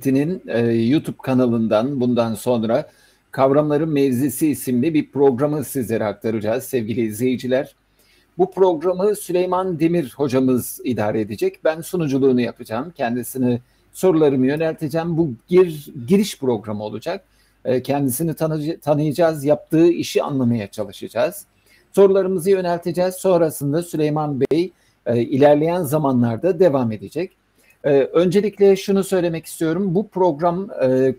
Üniversitesi'nin YouTube kanalından bundan sonra Kavramların Mevzisi isimli bir programı sizlere aktaracağız sevgili izleyiciler. Bu programı Süleyman Demir hocamız idare edecek. Ben sunuculuğunu yapacağım. Kendisine sorularımı yönelteceğim. Bu giriş programı olacak. Kendisini tanıyacağız. Yaptığı işi anlamaya çalışacağız. Sorularımızı yönelteceğiz. Sonrasında Süleyman Bey ilerleyen zamanlarda devam edecek. Öncelikle şunu söylemek istiyorum. Bu program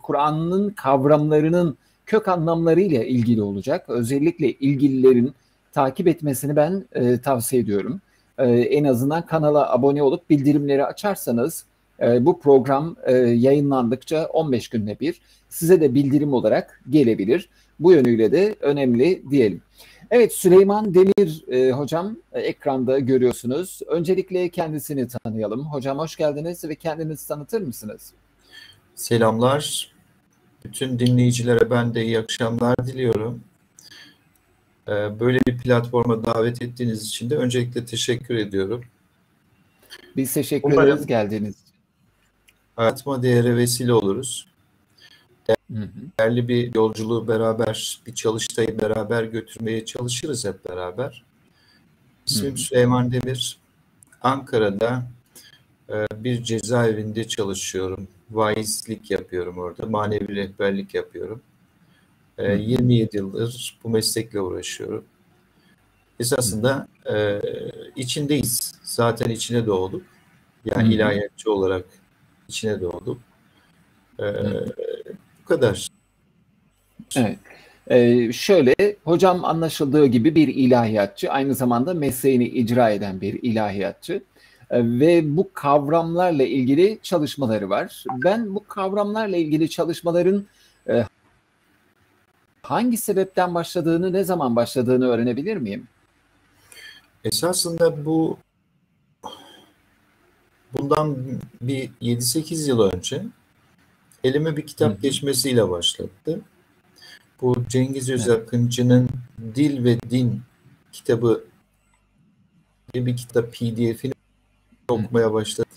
Kur'an'ın kavramlarının kök anlamlarıyla ilgili olacak. Özellikle ilgililerin takip etmesini ben tavsiye ediyorum. En azından kanala abone olup bildirimleri açarsanız bu program yayınlandıkça 15 günde bir size de bildirim olarak gelebilir. Bu yönüyle de önemli diyelim. Evet, Süleyman Demir hocam ekranda görüyorsunuz. Öncelikle kendisini tanıyalım. Hocam hoş geldiniz ve kendinizi tanıtır mısınız? Selamlar. Bütün dinleyicilere ben de iyi akşamlar diliyorum. Böyle bir platforma davet ettiğiniz için de öncelikle teşekkür ediyorum. Biz teşekkür ederiz geldiğiniz için. Hayatıma değere vesile oluruz. Değerli bir yolculuğu beraber, bir çalıştayı beraber götürmeye çalışırız hep beraber. İsmim Süleyman Demir. Ankara'da bir cezaevinde çalışıyorum. Vaizlik yapıyorum orada. Manevi rehberlik yapıyorum. 27 yıldır bu meslekle uğraşıyorum. Esasında içindeyiz. Zaten içine doğduk. Yani ilahiyatçı olarak içine doğduk. Bu kadar. Evet. Şöyle, hocam anlaşıldığı gibi bir ilahiyatçı, aynı zamanda mesleğini icra eden bir ilahiyatçı ve bu kavramlarla ilgili çalışmaları var. Ben bu kavramlarla ilgili çalışmaların hangi sebepten başladığını, ne zaman başladığını öğrenebilir miyim? Esasında bundan bir 7-8 yıl önce elime bir kitap geçmesiyle başladı. Bu Cengiz Özakıncı'nın Dil ve Din kitabı diye bir kitap PDF'ini okumaya başladım.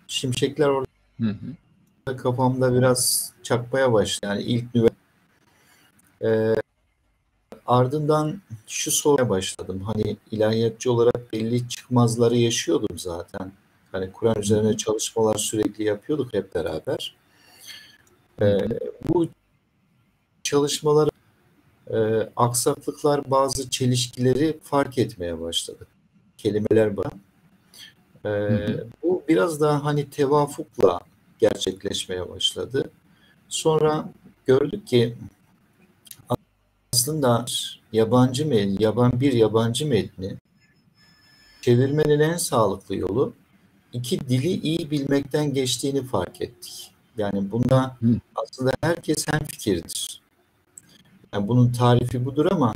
Şimşekler orada kafamda biraz çakmaya başladı. Yani ilk ardından şu sormaya başladım. Hani ilahiyatçı olarak belli çıkmazları yaşıyordum zaten. Hani Kur'an üzerine çalışmalar sürekli yapıyorduk hep beraber. Bu çalışmalar aksaklıklar, bazı çelişkileri fark etmeye başladı. Kelimeler bana. Bu biraz daha hani tevafukla gerçekleşmeye başladı. Sonra gördük ki aslında yabancı metni çevirmenin en sağlıklı yolu iki dili iyi bilmekten geçtiğini fark ettik. Yani bunda aslında herkes hemfikirdir. Yani bunun tarifi budur ama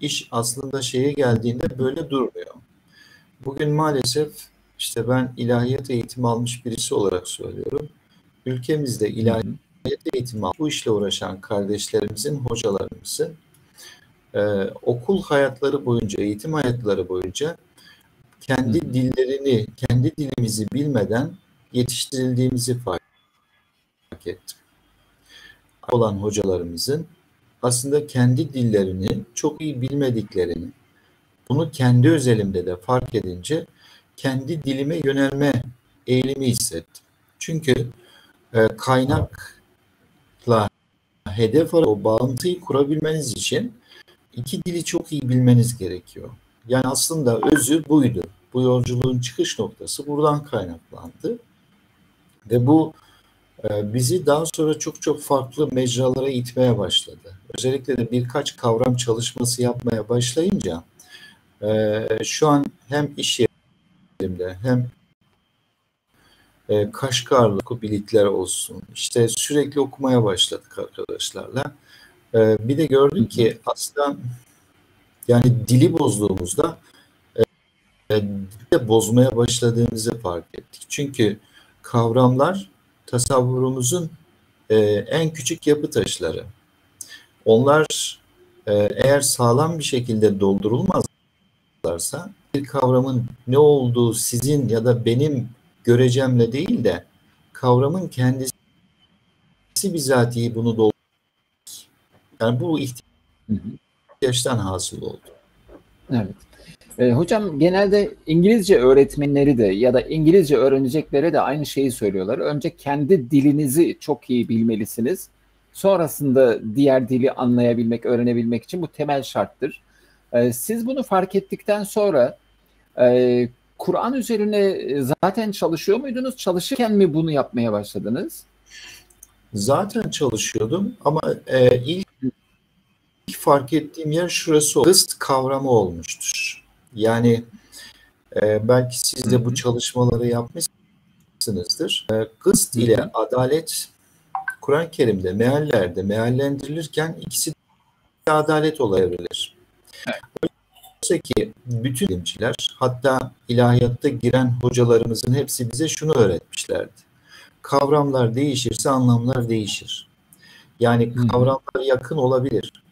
iş aslında şeye geldiğinde böyle durmuyor. Bugün maalesef işte ben ilahiyat eğitimi almış birisi olarak söylüyorum. Ülkemizde ilahiyat eğitimi bu işle uğraşan kardeşlerimizin, hocalarımızın okul hayatları boyunca, eğitim hayatları boyunca kendi dillerini, kendi dilimizi bilmeden yetiştirildiğimizi fark ettim. Olan hocalarımızın aslında kendi dillerini çok iyi bilmediklerini, bunu kendi özelimde de fark edince kendi dilime yönelme eğilimi hissettim. Çünkü kaynakla hedef arasında o bağlantıyı kurabilmeniz için iki dili çok iyi bilmeniz gerekiyor. Yani aslında özü buydu. Bu yolculuğun çıkış noktası buradan kaynaklandı. Ve bu bizi daha sonra çok farklı mecralara itmeye başladı. Özellikle de birkaç kavram çalışması yapmaya başlayınca şu an hem iş yerimde hem Kaşgarlı kubilikler olsun. İşte sürekli okumaya başladık arkadaşlarla. Bir de gördük ki aslında yani dili bozduğumuzda de bozmaya başladığımızı fark ettik. Çünkü kavramlar tasavvurumuzun en küçük yapı taşları. Onlar eğer sağlam bir şekilde doldurulmazlarsa bir kavramın ne olduğu sizin ya da benim görecemle değil de kavramın kendisi bizatihi bunu doldurdu. Yani bu ihtiyaçtan hasıl oldu. Evet. Hocam genelde İngilizce öğretmenleri de ya da İngilizce öğreneceklere de aynı şeyi söylüyorlar. Önce kendi dilinizi çok iyi bilmelisiniz. Sonrasında diğer dili anlayabilmek, öğrenebilmek için bu temel şarttır. Siz bunu fark ettikten sonra Kur'an üzerine zaten çalışıyor muydunuz? Çalışırken mi bunu yapmaya başladınız? Zaten çalışıyordum ama ilk fark ettiğim yer şurası oldu. Gıst kavramı olmuştur. Yani belki siz de bu çalışmaları yapmışsınızdır. Gıst ile adalet Kur'an-ı Kerim'de meallerde meallendirilirken ikisi de adalet olabilir. Oysa ki bütün ilimciler, hatta ilahiyatta giren hocalarımızın hepsi bize şunu öğretmişlerdi. Kavramlar değişirse anlamlar değişir. Yani kavramlar yakın olabilir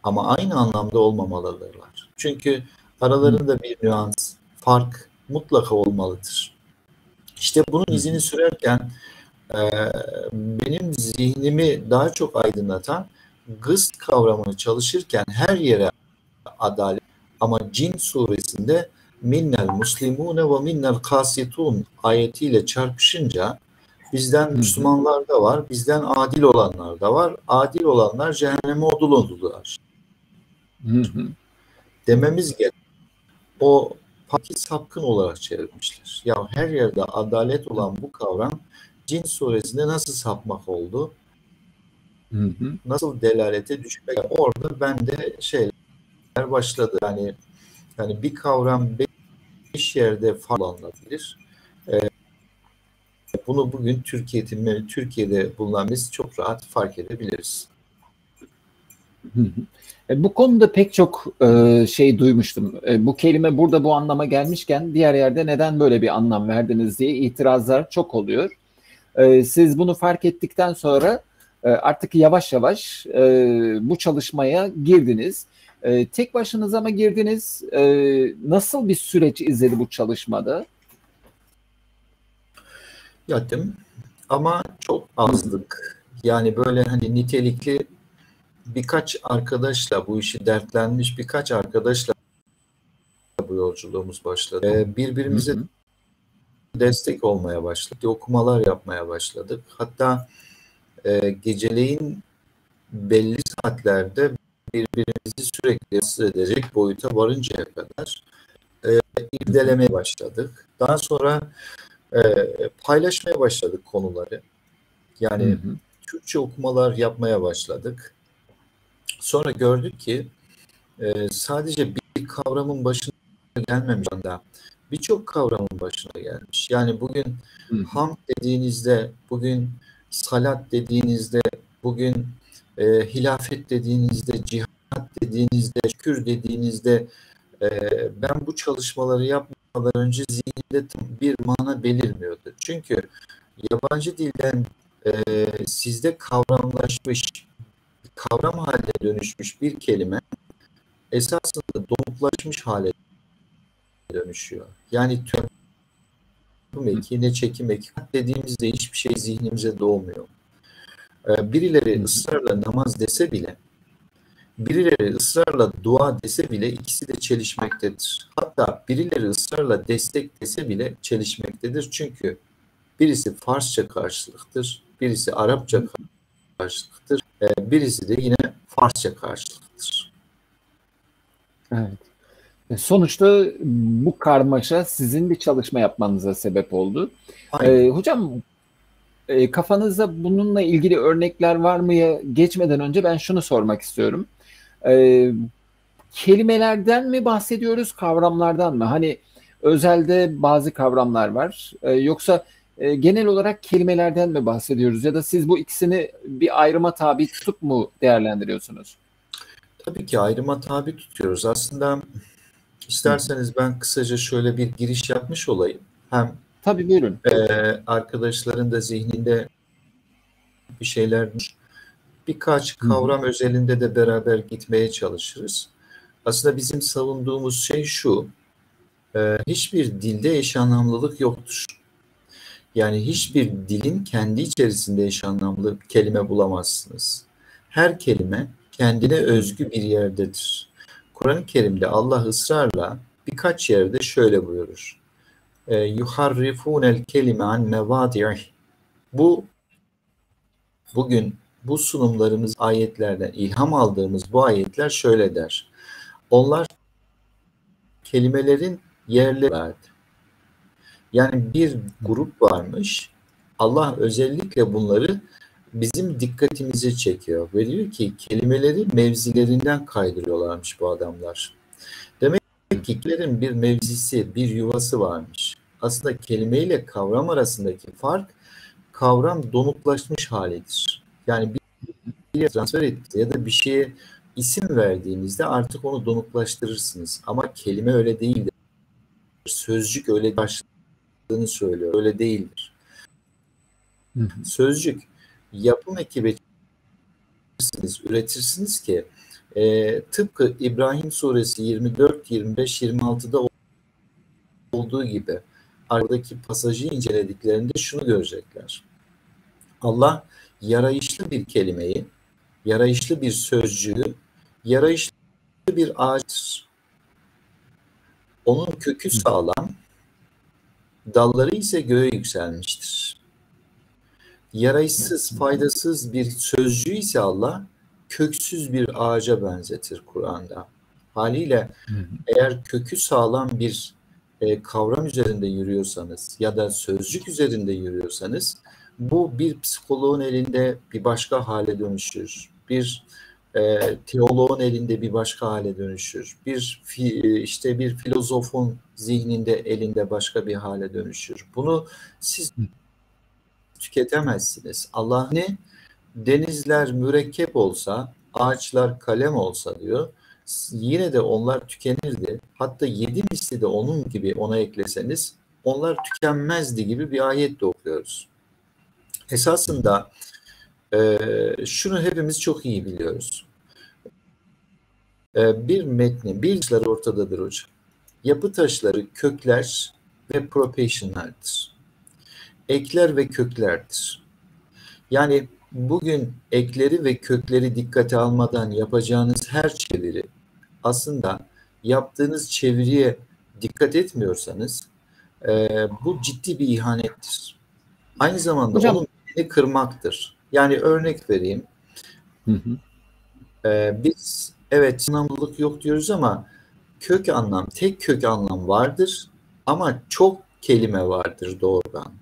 ama aynı anlamda olmamalıdırlar. Çünkü aralarında bir nüans, fark mutlaka olmalıdır. İşte bunun izini sürerken benim zihnimi daha çok aydınlatan gıst kavramını çalışırken her yere adalet, ama Cin suresinde minnel muslimune ve minnel kasitun ayetiyle çarpışınca bizden Müslümanlar da var, bizden adil olanlar da var. Adil olanlar cehenneme odul oldular. Dememiz gerek. O paki sapkın olarak çevirmişler. Ya her yerde adalet olan bu kavram Cin suresinde nasıl sapmak oldu? Nasıl delalete düşmek? Orada bende şeyler başladı. Yani bir kavram 5 yerde farklı anlatılır. Bunu bugün Türkiye'de bulunan biz çok rahat fark edebiliriz. Bu konuda pek çok şey duymuştum. Bu kelime burada bu anlama gelmişken diğer yerde neden böyle bir anlam verdiniz diye itirazlar çok oluyor. Siz bunu fark ettikten sonra artık yavaş yavaş bu çalışmaya girdiniz. Tek başınıza mı girdiniz? Nasıl bir süreç izledi bu çalışmada? Yaptım ama çok azdık. Yani böyle hani nitelikli birkaç arkadaşla bu işi dertlenmiş birkaç arkadaşla bu yolculuğumuz başladı. Birbirimize destek olmaya başladık. Okumalar yapmaya başladık. Hatta geceleyin belli saatlerde birbirimizi sürekli rahatsız edecek boyuta varıncaya kadar irdelemeye başladık. Daha sonra paylaşmaya başladık konuları. Yani Türkçe okumalar yapmaya başladık. Sonra gördük ki sadece bir kavramın başına gelmemiş anda birçok kavramın başına gelmiş. Yani bugün hamd dediğinizde, bugün salat dediğinizde, bugün hilafet dediğinizde, cihat dediğinizde, şükür dediğinizde ben bu çalışmaları yapmadan önce zihnimde bir mana belirmiyordu. Çünkü yabancı dilden sizde kavramlaşmış, kavram haline dönüşmüş bir kelime esasında donuklaşmış hale dönüşüyor. Yani tüm eki ne çekim eki dediğimizde hiçbir şey zihnimize doğmuyor. Birileri ısrarla namaz dese bile, birileri ısrarla dua dese bile ikisi de çelişmektedir. Hatta birileri ısrarla destek dese bile çelişmektedir. Çünkü birisi Farsça karşılıktır, birisi Arapça karşılıktır, birisi de yine Farsça karşılıktır. Evet. Sonuçta bu karmaşa sizin bir çalışma yapmanıza sebep oldu. Hocam kafanızda bununla ilgili örnekler var mıya geçmeden önce ben şunu sormak istiyorum. Kelimelerden mi bahsediyoruz, kavramlardan mı? Hani özelde bazı kavramlar var. Yoksa genel olarak kelimelerden mi bahsediyoruz? Ya da siz bu ikisini bir ayrıma tabi tutup mu değerlendiriyorsunuz? Tabii ki ayrıma tabi tutuyoruz. Aslında isterseniz ben kısaca şöyle bir giriş yapmış olayım. Hem tabii buyurun. Arkadaşların da zihninde bir şeyler, birkaç kavram özelinde de beraber gitmeye çalışırız. Aslında bizim savunduğumuz şey şu, hiçbir dilde eş anlamlılık yoktur. Yani hiçbir dilin kendi içerisinde eş anlamlı kelime bulamazsınız. Her kelime kendine özgü bir yerdedir. Kur'an-ı Kerim'de Allah ısrarla birkaç yerde şöyle buyurur. Yuharrifunel kelime an mevadi'ih. Bu bugün bu sunumlarımız ayetlerden ilham aldığımız bu ayetler şöyle der. Onlar kelimelerin yerleri verdi. Yani bir grup varmış. Allah özellikle bunları bizim dikkatimizi çekiyor. Ve diyor ki kelimeleri mevzilerinden kaydırıyorlarmış bu adamlar. Demek ki kelimelerin bir mevzisi, bir yuvası varmış. Aslında kelime ile kavram arasındaki fark kavram donuklaşmış halidir. Yani bir yere transfer ettiğinizde ya da bir şeye isim verdiğinizde artık onu donuklaştırırsınız. Ama kelime öyle değildir. Sözcük öyle başladığını söylüyor. Öyle değildir. Sözcük yapım ekibi üretirsiniz ki tıpkı İbrahim suresi 24, 25, 26'da olduğu gibi aradaki pasajı incelediklerinde şunu görecekler. Allah yarayışlı bir kelimeyi, yarayışlı bir sözcüğü, yarayışlı bir ağaçtır. Onun kökü sağlam, dalları ise göğe yükselmiştir. Yarayışsız, faydasız bir sözcüğü ise Allah köksüz bir ağaca benzetir Kur'an'da. Haliyle eğer kökü sağlam bir kavram üzerinde yürüyorsanız ya da sözcük üzerinde yürüyorsanız bu bir psikoloğun elinde bir başka hale dönüşür. Bir teoloğun elinde bir başka hale dönüşür. İşte bir filozofun zihninde elinde başka bir hale dönüşür. Bunu siz tüketemezsiniz. Allah ne? Denizler mürekkep olsa, ağaçlar kalem olsa diyor. Yine de onlar tükenirdi. Hatta 7 misli de onun gibi ona ekleseniz onlar tükenmezdi gibi bir ayet de okuyoruz. Esasında şunu hepimiz çok iyi biliyoruz. Bir metnin, bilgiler ortadadır hocam. Yapı taşları kökler ve propationlardır. Ekler ve köklerdir. Yani bugün ekleri ve kökleri dikkate almadan yapacağınız her çeviri aslında yaptığınız çeviriye dikkat etmiyorsanız bu ciddi bir ihanettir. Aynı zamanda hocam, onun belini kırmaktır. Yani örnek vereyim. Biz evet anlamlılık yok diyoruz ama kök anlam, tek kök anlam vardır ama çok kelime vardır doğrudan.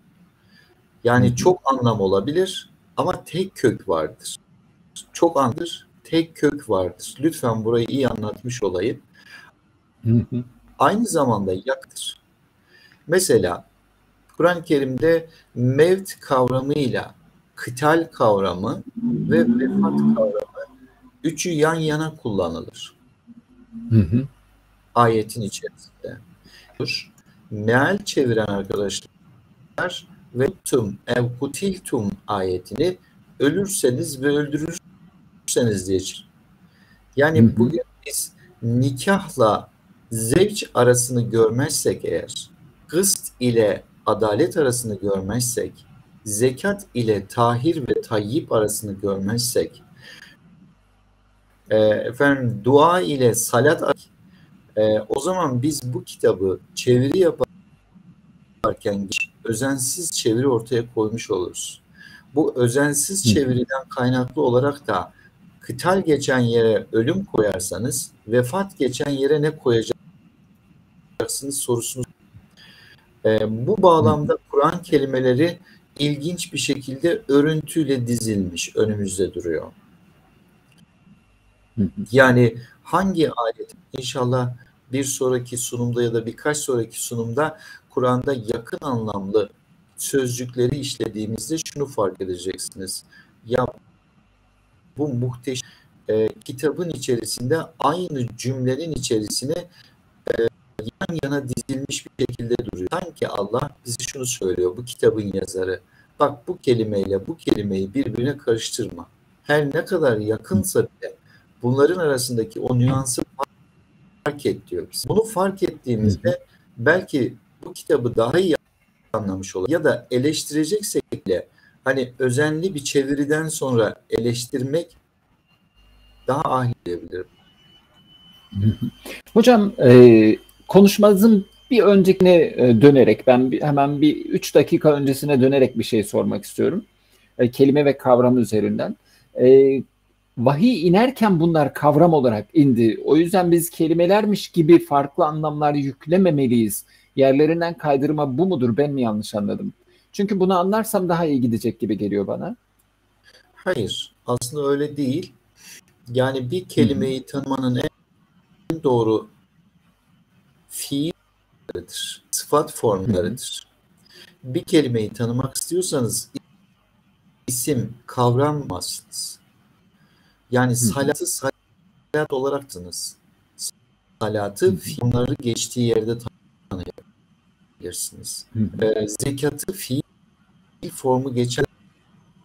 Yani çok anlam olabilir ama tek kök vardır. Çok anlamdır, tek kök vardır. Lütfen burayı iyi anlatmış olayım. Aynı zamanda yaktır. Mesela Kur'an-ı Kerim'de mevt kavramıyla kıtal kavramı ve vefat kavramı üçü yan yana kullanılır. Ayetin içerisinde. Meal çeviren arkadaşlar ve tum ev kutiltum ayetini ölürseniz ve öldürürseniz diye. Yani bugün biz nikahla zevç arasını görmezsek eğer, gıst ile adalet arasını görmezsek, zekat ile tahir ve tayyip arasını görmezsek, dua ile salat o zaman biz bu kitabı çeviri yaparken özensiz çeviri ortaya koymuş oluruz. Bu özensiz çeviriden kaynaklı olarak da kıtal geçen yere ölüm koyarsanız vefat geçen yere ne koyacaksınız sorusunu. Bu bağlamda Kur'an kelimeleri ilginç bir şekilde örüntüyle dizilmiş önümüzde duruyor. Yani hangi ayet inşallah bir sonraki sunumda ya da birkaç sonraki sunumda Kur'an'da yakın anlamlı sözcükleri işlediğimizde şunu fark edeceksiniz. Ya bu muhteşem kitabın içerisinde aynı cümlenin içerisine yan yana dizilmiş bir şekilde duruyor. Sanki Allah bize şunu söylüyor, bu kitabın yazarı. Bak bu kelimeyle bu kelimeyi birbirine karıştırma. Her ne kadar yakınsa bile bunların arasındaki o nüansı fark et diyor bize. Bunu fark ettiğimizde belki bu kitabı daha iyi anlamış olur. Ya da eleştireceksek bile hani özenli bir çeviriden sonra eleştirmek daha ahlaklı diyebilirim. Hocam konuşmamızın bir öncekine dönerek ben hemen bir 3 dakika öncesine dönerek bir şey sormak istiyorum. Kelime ve kavram üzerinden. Vahiy inerken bunlar kavram olarak indi. O yüzden biz kelimelermiş gibi farklı anlamlar yüklememeliyiz. Yerlerinden kaydırma bu mudur? Ben mi yanlış anladım? Çünkü bunu anlarsam daha iyi gidecek gibi geliyor bana. Hayır, aslında öyle değil. Yani bir Hı hı. kelimeyi tanımanın en doğru fiillerdir, sıfat Hı hı. formlarıdır. Bir kelimeyi tanımak istiyorsanız isim, kavram mısınız? Yani Hı hı. salatı salat olarak tanısınız. Hı Salatı hı. fiilleri geçtiği yerde tanıyabilirsiniz. Hı hı. Zekatı fiil formu geçen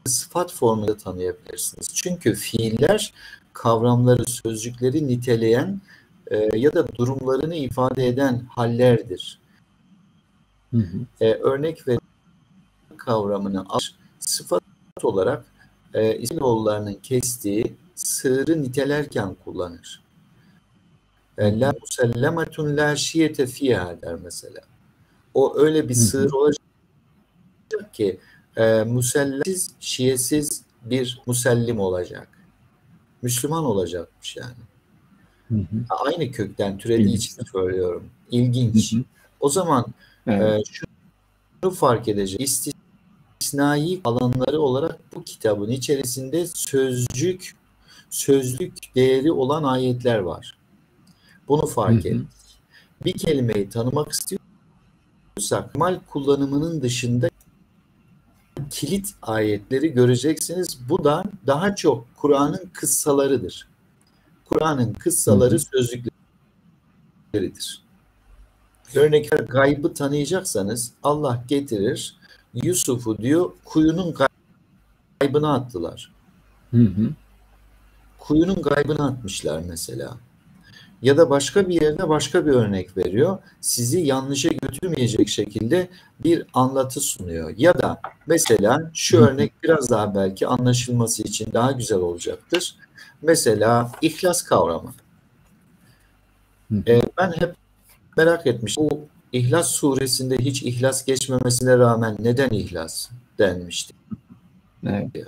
sıfat formunda tanıyabilirsiniz. Çünkü fiiller kavramları, sözcükleri niteleyen ya da durumlarını ifade eden hallerdir. Hı hı. Örnek ve kavramını sıfat olarak İsrailoğullarının kestiği sığırı nitelerken kullanır. Hı hı. La musellemetun la şiyete fiha der mesela. O öyle bir Hı sığır hı. olacak ki musellesiz, şiyesiz bir musellim olacak. Müslüman olacakmış yani. Hı hı. Aynı kökten türediği İlginç. için söylüyorum. Hı İlginç. hı. O zaman Evet. şunu fark edeceğiz. İstisnai alanları olarak bu kitabın içerisinde sözlük değeri olan ayetler var. Bunu Hı fark et. hı. Bir kelimeyi tanımak istiyorsak mal kullanımının dışında kilit ayetleri göreceksiniz. Bu da daha çok Kur'an'ın kıssalarıdır. Kur'an'ın Hı kıssaları hı. sözlükleridir. Örnek gaybı tanıyacaksanız Allah getirir Yusuf'u diyor kuyunun gaybına attılar. Hı hı. Kuyunun gaybına atmışlar mesela. Ya da başka bir yerde başka bir örnek veriyor. Sizi yanlışa götürmeyecek şekilde bir anlatı sunuyor. Ya da mesela şu Hı hı. örnek biraz daha belki anlaşılması için daha güzel olacaktır. Mesela ihlas kavramı. Hı hı. Ben hep merak etmiştim. Bu İhlas suresinde hiç ihlas geçmemesine rağmen neden ihlas denmişti? Evet.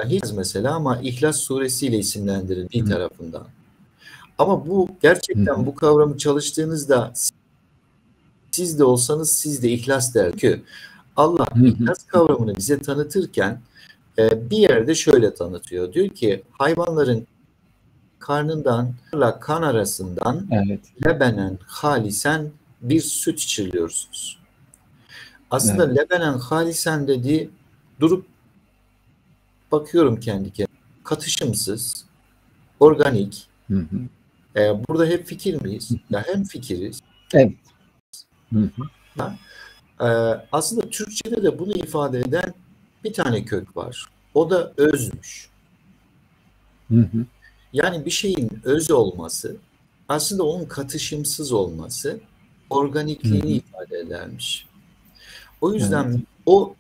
Hiç mesela ama İhlas suresiyle isimlendirildiği Hı tarafından. Ama bu hı. gerçekten bu kavramı çalıştığınızda siz de olsanız siz de ihlas der ki Allah Hı hı. ihlas kavramını bize tanıtırken bir yerde şöyle tanıtıyor. Diyor ki hayvanların karnından kan arasından Evet. lebenen halisen bir süt içiriyorsunuz. Aslında Evet. lebenen halisen dediği durup bakıyorum kendi kendime. Katışımsız, organik. Hı hı. Burada hep fikir miyiz? Ya hem fikiriz. Evet. Hı hı. E, Aslında Türkçe'de de bunu ifade eden bir tane kök var. O da özmüş. Hı hı. Yani bir şeyin öz olması aslında onun katışımsız olması Hı organikliğini hı. ifade edermiş. O Evet. yüzden o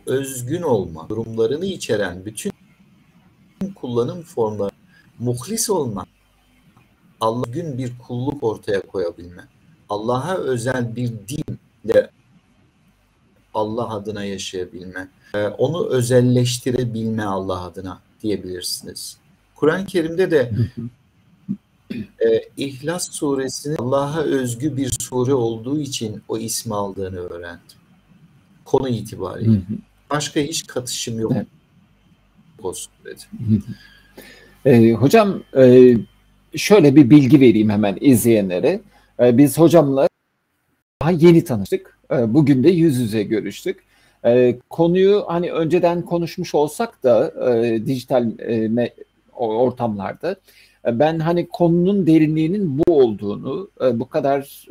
özgün olma durumlarını içeren bütün kullanım formları muhlis olma, Allah'a gün bir kulluk ortaya koyabilme, Allah'a özel bir dinle Allah adına yaşayabilme, onu özelleştirebilme Allah adına diyebilirsiniz. Kur'an-ı Kerim'de de Hı hı. İhlas suresinin Allah'a özgü bir sure olduğu için o ismi aldığını öğrendim. Konu Hı itibariyle. hı. Başka hiç katışım yok Evet. o surede. Hı hı. Hocam şöyle bir bilgi vereyim hemen izleyenlere. Biz hocamla daha yeni tanıştık. Bugün de yüz yüze görüştük. Konuyu hani önceden konuşmuş olsak da dijital ortamlarda ben hani konunun derinliğinin bu olduğunu, bu kadar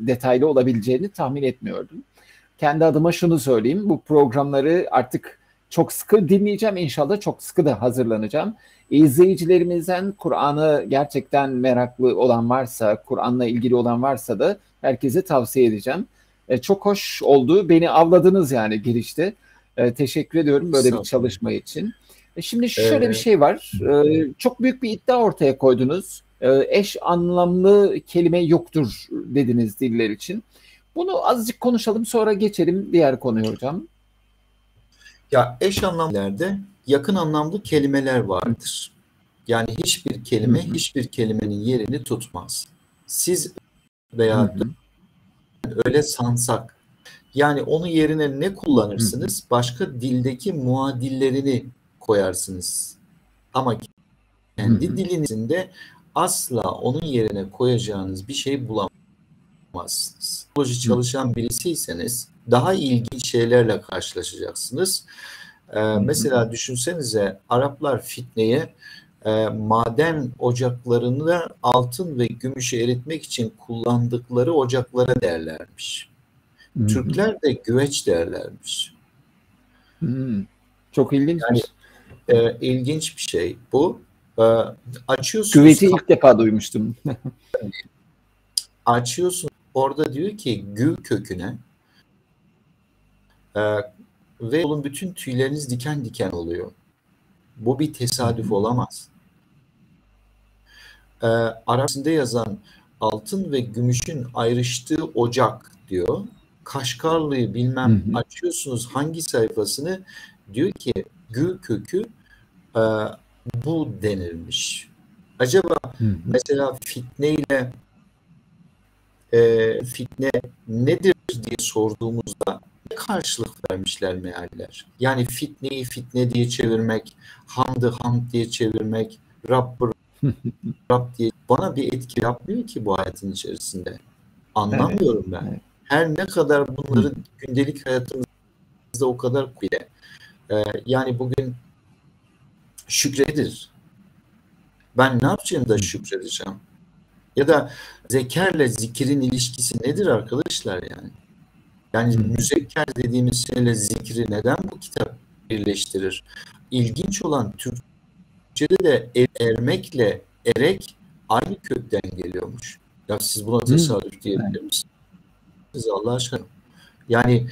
detaylı olabileceğini tahmin etmiyordum. Kendi adıma şunu söyleyeyim. Bu programları artık çok sıkı dinleyeceğim. İnşallah çok sıkı da hazırlanacağım. İzleyicilerimizden Kur'an'ı gerçekten meraklı olan varsa, Kur'an'la ilgili olan varsa da herkese tavsiye edeceğim. Çok hoş oldu. Beni avladınız yani girişte. Teşekkür ediyorum böyle bir çalışma için. Şimdi şöyle bir şey var. Çok büyük bir iddia ortaya koydunuz. Eş anlamlı kelime yoktur dediniz diller için. Bunu azıcık konuşalım, sonra geçelim diğer konuya hocam. Ya eş anlamlarda yakın anlamlı kelimeler vardır. Yani hiçbir kelime hiçbir kelimenin yerini tutmaz. Siz veya öyle sansak, yani onun yerine ne kullanırsınız? Başka dildeki muadillerini koyarsınız. Ama kendi dilinizde asla onun yerine koyacağınız bir şey bulamazsınız. Psikoloji çalışan birisiyseniz daha ilginç şeylerle karşılaşacaksınız. Mesela düşünsenize, Araplar fitneye maden ocaklarını altın ve gümüşü eritmek için kullandıkları ocaklara derlermiş. Türkler de güveç derlermiş. Çok ilginçmiş. Yani ilginç bir şey bu. Açıyorsunuz. Güveci ilk defa duymuştum. Açıyorsun. Orada diyor ki gül köküne ve onun bütün tüyleriniz diken diken oluyor. Bu bir tesadüf olamaz. Arapçada yazan altın ve gümüşün ayrıştığı ocak diyor. Kaşgarlı'yı bilmem açıyorsunuz hangi sayfasını, diyor ki gül kökü bu denilmiş. Acaba mesela fitne nedir diye sorduğumuzda ne karşılık vermişler mealler? Yani fitneyi fitne diye çevirmek, hamdı hamd diye çevirmek, Rabb'ı Rab diye bana bir etki yapmıyor ki bu hayatın içerisinde. Anlamıyorum ben. Evet. Her ne kadar bunları gündelik hayatımızda o kadar bile. Yani bugün şükredir. Ben ne yapacağım da şükredeceğim? Ya da zekerle zikirin ilişkisi nedir arkadaşlar yani? Yani müzekker dediğimiz şeyle zikri neden bu kitap birleştirir? İlginç olan Türkçe'de de ermekle erek aynı kökten geliyormuş. Ya siz buna tesadüf diyebilir misiniz Allah aşkına? Yani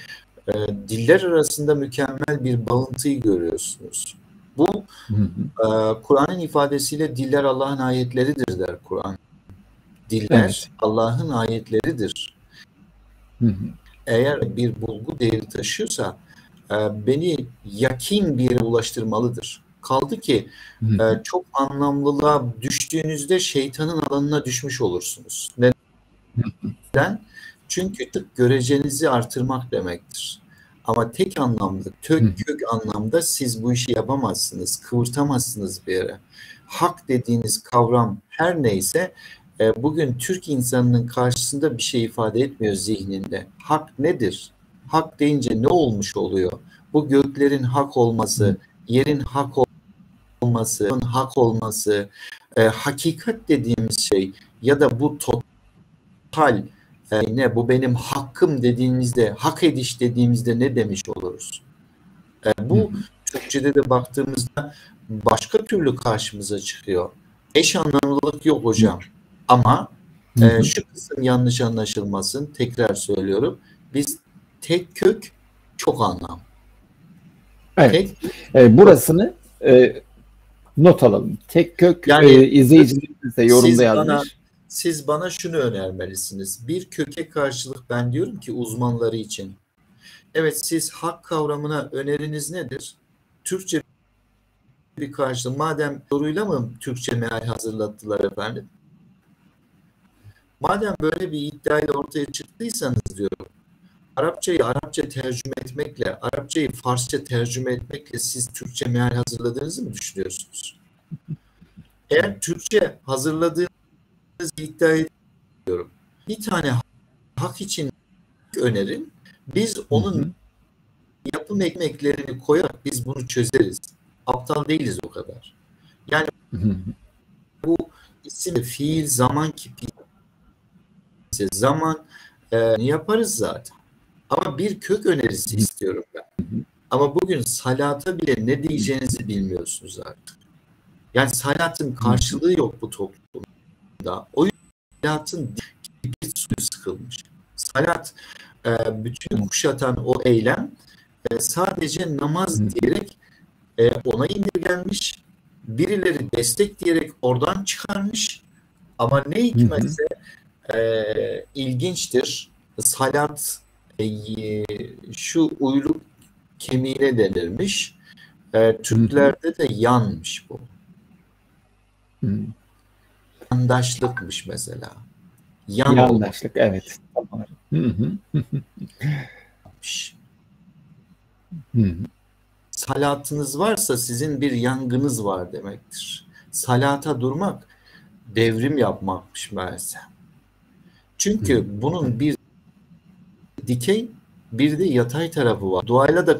diller arasında mükemmel bir bağıntıyı görüyorsunuz. Bu Kur'an'ın ifadesiyle diller Allah'ın ayetleridir der Kur'an. Diller Allah'ın ayetleridir. Eğer bir bulgu değeri taşıyorsa beni yakin bir yere ulaştırmalıdır. Kaldı ki çok anlamlılığa düştüğünüzde şeytanın alanına düşmüş olursunuz. Neden? Çünkü görecenizi artırmak demektir. Ama tek anlamda, kök anlamda siz bu işi yapamazsınız, kıvırtamazsınız bir yere. Hak dediğiniz kavram her neyse bugün Türk insanının karşısında bir şey ifade etmiyor zihninde. Hak nedir? Hak deyince ne olmuş oluyor? Bu göklerin hak olması, yerin hak olması, hak olması, hakikat dediğimiz şey ya da bu total ne bu benim hakkım dediğimizde, hak ediş dediğimizde ne demiş oluruz? Bu Türkçe'de de baktığımızda başka türlü karşımıza çıkıyor. Eş anlamlılık yok hocam. Ama şu kısım yanlış anlaşılmasın, tekrar söylüyorum. Biz tek kök çok anlam. Evet. Burasını not alalım. Tek kök yani, izleyicilerimiz de yorumda yazmış. Siz bana şunu önermelisiniz. Bir köke karşılık ben diyorum ki uzmanları için. Evet, siz hak kavramına öneriniz nedir? Türkçe bir karşılık. Madem soruyla mı Türkçe meal hazırlattılar efendim? Madem böyle bir iddiayla ortaya çıktıysanız diyorum, Arapçayı Arapça tercüme etmekle, Arapçayı Farsça tercüme etmekle siz Türkçe meal hazırladığınızı mı düşünüyorsunuz? Eğer Türkçe hazırladığınızı iddia ediyorum, bir tane hak için önerin, biz onun yapım ekmeklerini koyarak biz bunu çözeriz. Aptal değiliz o kadar. Yani bu isim, fiil, zaman kipi zaman yaparız zaten. Ama bir kök önerisi istiyorum ben. Ama bugün salata bile ne diyeceğinizi bilmiyorsunuz artık. Yani salatın karşılığı yok bu toplumda. O yüzden salatın suyu sıkılmış. Salat bütün kuşatan o eylem sadece namaz diyerek ona indirgenmiş. Birileri destek diyerek oradan çıkarmış. Ama ne hikmetse ilginçtir. Salat şu uyluk kemiğine denirmiş. Türklerde de yanmış bu. Yandaşlıkmış mesela. Yandaşlık, evet. Salatınız varsa sizin bir yangınız var demektir. Salata durmak devrim yapmakmış meğerse. Çünkü bunun bir dikey bir de yatay tarafı var. Duayla da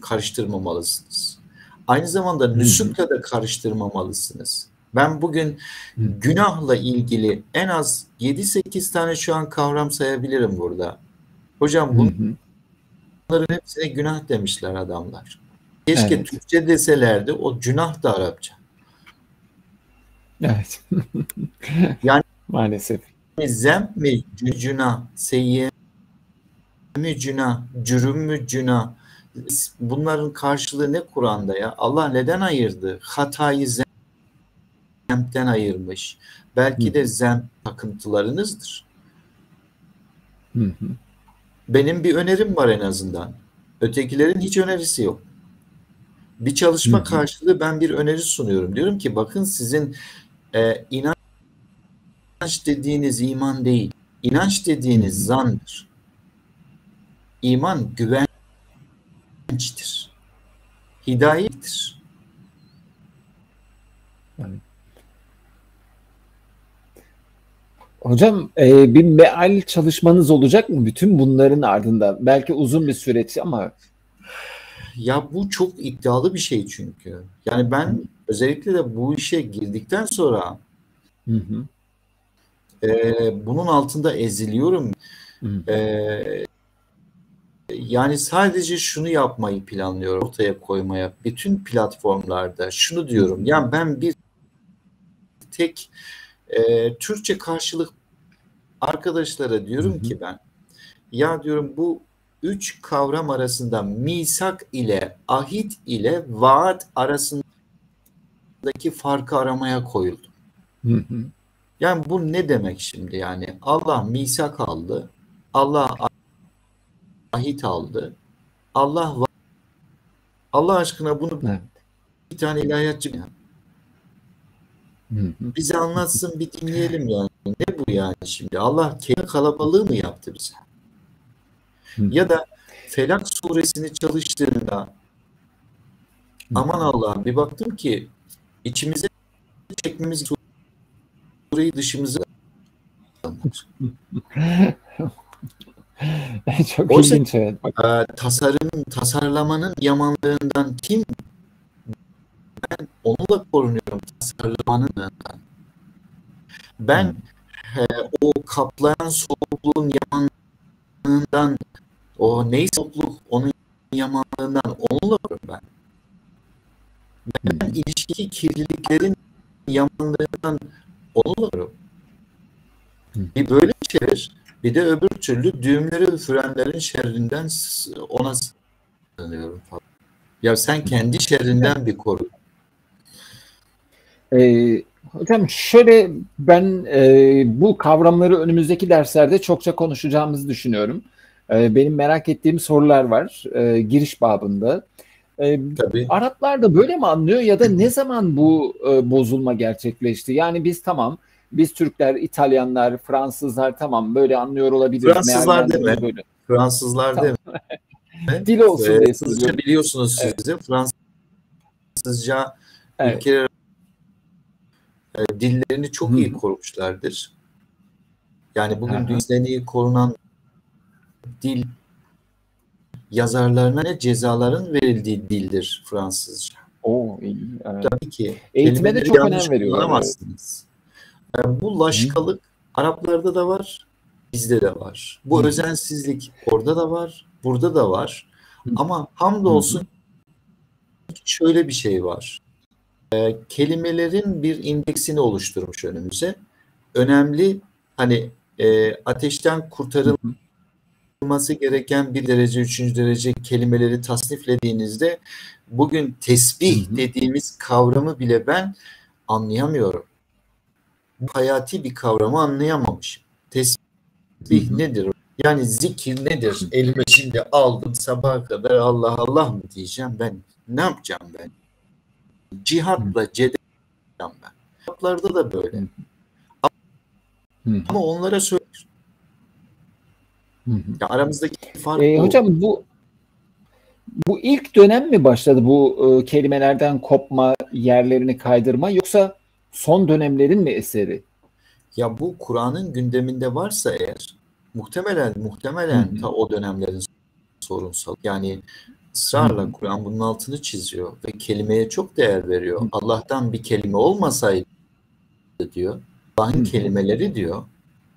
karıştırmamalısınız. Aynı zamanda nüsukla da karıştırmamalısınız. Ben bugün günahla ilgili en az 7-8 tane şu an kavram sayabilirim burada. Hocam bunların hepsine günah demişler adamlar. Keşke Türkçe deselerdi, o günah da Arapça. Evet. Yani maalesef. Zemp mi günah, seyyem mi günah, cürüm mü günah? Bunların karşılığı ne Kur'an'da ya? Allah neden ayırdı? Hatayı zempten ayırmış. Belki de zemp takıntılarınızdır. Benim bir önerim var en azından. Ötekilerin hiç önerisi yok. Bir çalışma karşılığı ben bir öneri sunuyorum. Diyorum ki bakın sizin inanç dediğiniz iman değil. İnanç dediğiniz zandır. İman güvençtir. Hidayettir. Hocam bir meal çalışmanız olacak mı bütün bunların ardında? Belki uzun bir süreç ama. Ya bu çok iddialı bir şey çünkü. Yani ben özellikle de bu işe girdikten sonra bunun altında eziliyorum. Yani sadece şunu yapmayı planlıyorum, ortaya koymaya. Bütün platformlarda şunu diyorum. Yani ben bir tek Türkçe karşılık arkadaşlara diyorum ki ben, ya diyorum bu 3 kavram arasında misak ile ahit ile vaat arasındaki farkı aramaya koyuldum. Yani bu ne demek şimdi yani? Allah misak aldı, Allah ahit aldı, Allah aşkına bunu bir tane ilahiyatçı bize anlatsın, bir dinleyelim yani. Ne bu yani şimdi? Allah kelime kalabalığı mı yaptı bize? Ya da Felak suresini çalıştığında aman Allah'ım bir baktım ki içimize çekmemiz sureyi dışımıza Çok oysa ilginç, evet. tasarlamanın yamanlığından kim? Ben onunla korunuyorum, tasarlamanın yanından. Ben o kaplayan soğukluğun yamanlığından, o neyse soğukluk onun yamanlığından onunla korunuyorum ben. Ben ilişkili kirliliklerin yamanlığından onunla korunuyorum. Bir böyle çevir, bir de öbür türlü düğümleri üfürenlerin şerrinden ona sığınıyorum falan. Ya sen kendi şerrinden bir koru. Hocam şöyle ben bu kavramları önümüzdeki derslerde çokça konuşacağımızı düşünüyorum. Benim merak ettiğim sorular var giriş babında. Tabii. Araplar da böyle mi anlıyor ya da ne zaman bu bozulma gerçekleşti? Yani biz Türkler, İtalyanlar, Fransızlar tamam böyle anlıyor olabiliriz. Fransızlar değil mi? Böyle. Fransızlar değil mi? Dil olsun diye Fransızca biliyorsunuz siz de. Fransızca ülkeler dillerini çok iyi korumuşlardır. Yani bugün dünyanın iyi korunan dil yazarlarına ne cezaların verildiği dildir Fransızca. İyi. Tabii ki. Eğitime de çok önem veriyorlar. Kullanamazsınız. Bu laşkalık Araplarda da var, bizde de var. Bu özensizlik orada da var, burada da var. Ama hamdolsun şöyle bir şey var. Kelimelerin bir indeksini oluşturmuş önümüze. Önemli, hani ateşten kurtarılmış olması gereken bir derece, üçüncü derece kelimeleri tasniflediğinizde bugün tesbih dediğimiz kavramı bile ben anlayamıyorum. Bu hayati bir kavramı anlayamamışım. Tesbih nedir? Yani zikir nedir? Elime şimdi aldım sabaha kadar Allah Allah mı diyeceğim ben? Ne yapacağım ben? Cihatla cedel ben. Kitaplarda da böyle. Ama onlara söylüyorum. Ya aramızdaki fark bu. Hocam bu ilk dönem mi başladı bu kelimelerden kopma, yerlerini kaydırma, yoksa son dönemlerin mi eseri? Ya bu Kur'an'ın gündeminde varsa eğer muhtemelen ta o dönemlerin sorunsal. Yani ısrarla Kur'an bunun altını çiziyor ve kelimeye çok değer veriyor. Allah'tan bir kelime olmasaydı diyor. Allah'ın kelimeleri diyor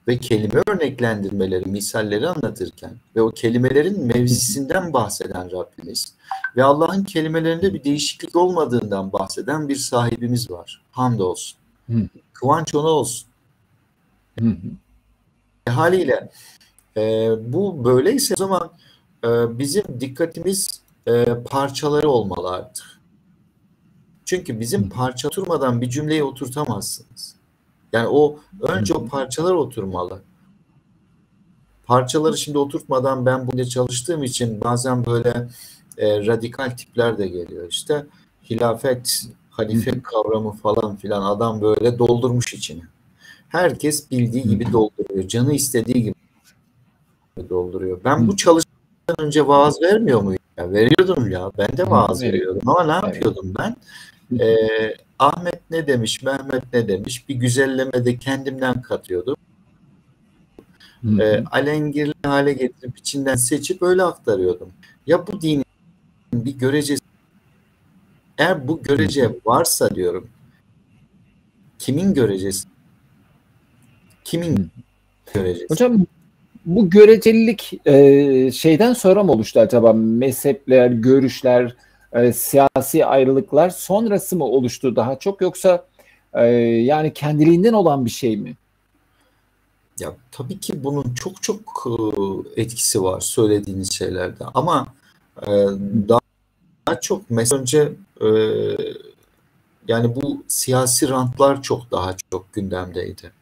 ve kelime örneklendirmeleri, misalleri anlatırken ve o kelimelerin mevzisinden bahseden Rabbimiz ve Allah'ın kelimelerinde bir değişiklik olmadığından bahseden bir sahibimiz var. Hamdolsun. Kıvanç ona olsun. Haliyle bu böyleyse o zaman bizim dikkatimiz parçaları olmalı artık. Çünkü bizim parça oturmadan bir cümleyi oturtamazsınız. Yani önce o parçalar oturmalı. Parçaları şimdi oturtmadan ben burada çalıştığım için bazen böyle radikal tipler de geliyor. İşte hilafet, halife kavramı falan filan adam böyle doldurmuş içine. Herkes bildiği gibi dolduruyor. Canı istediği gibi dolduruyor. Ben bu çalışmadan önce vaaz vermiyor muyum? Ya, veriyordum ya. Ben de vaaz veriyordum. Ama ne yapıyordum ben? Ahmet ne demiş, Mehmet ne demiş? Bir güzellemede kendimden katıyordum. Alengirli hale getirip içinden seçip öyle aktarıyordum. Ya bu dinin bir görecesi, eğer bu görece varsa diyorum, kimin görecesi? Kimin görecesi? Hocam bu görecelilik şeyden sonra mı oluştu acaba? Mezhepler, görüşler, siyasi ayrılıklar sonrası mı oluştu daha çok, yoksa yani kendiliğinden olan bir şey mi? Ya tabii ki bunun çok etkisi var söylediğiniz şeylerde ama daha çok mesela önce yani bu siyasi rantlar daha çok gündemdeydi.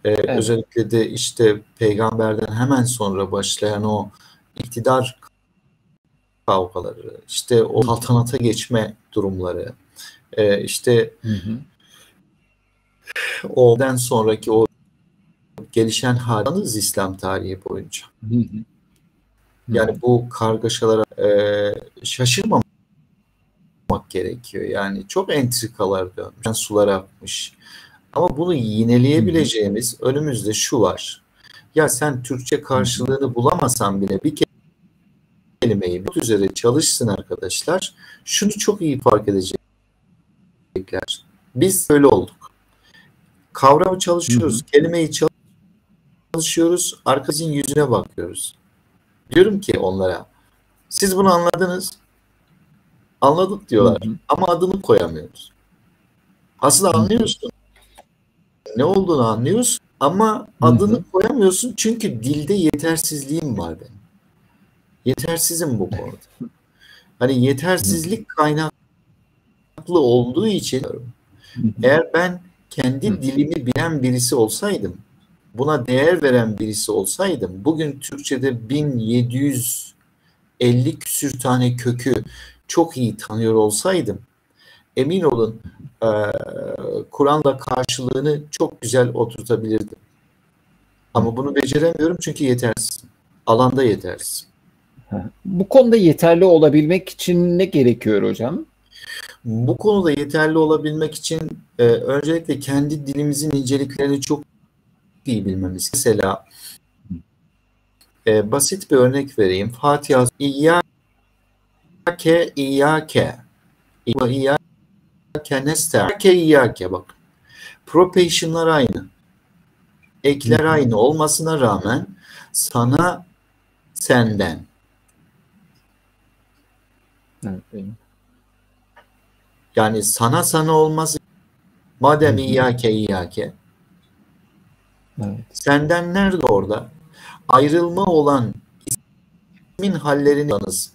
Evet. Özellikle de işte peygamberden hemen sonra başlayan o iktidar kavgaları, işte o saltanata geçme durumları, işte ondan sonraki o gelişen haliniz İslam tarihi boyunca. Yani bu kargaşalara şaşırmamak gerekiyor. Yani çok entrikalar dönmüş, sular akmış. Ama bunu yineleyebileceğimiz önümüzde şu var. Ya sen Türkçe karşılığını bulamasan bile bir kelimeyi bir üzere çalışsın arkadaşlar. Şunu çok iyi fark edecekler. Biz öyle olduk. Kavramı çalışıyoruz, kelimeyi çalışıyoruz, arkasının yüzüne bakıyoruz. Diyorum ki onlara, siz bunu anladınız. Anladık diyorlar. Ama adını koyamıyoruz. Aslında anlıyorsun. Ne olduğunu anlıyorsun ama adını koyamıyorsun çünkü dilde yetersizliğim var benim. Yetersizim bu konuda. Hani yetersizlik kaynaklı olduğu için eğer ben kendi dilimi bilen birisi olsaydım, buna değer veren birisi olsaydım, bugün Türkçe'de 1750 küsür tane kökü çok iyi tanıyor olsaydım, emin olun Kur'an'la karşılığını çok güzel oturtabilirdim. Ama bunu beceremiyorum çünkü yetersiz. Alanda yetersiz. Bu konuda yeterli olabilmek için ne gerekiyor hocam? Bu konuda yeterli olabilmek için öncelikle kendi dilimizin inceliklerini çok iyi bilmemiz. Mesela basit bir örnek vereyim. Fatiha İyyâke İyyâke İyyâke nesta'in İyyâke bak. Propation'lar aynı. Ekler aynı olmasına rağmen sana senden. Yani sana olmaz. Madem İyyâke. Senden nerede orada? Ayrılma olan ismin hallerini,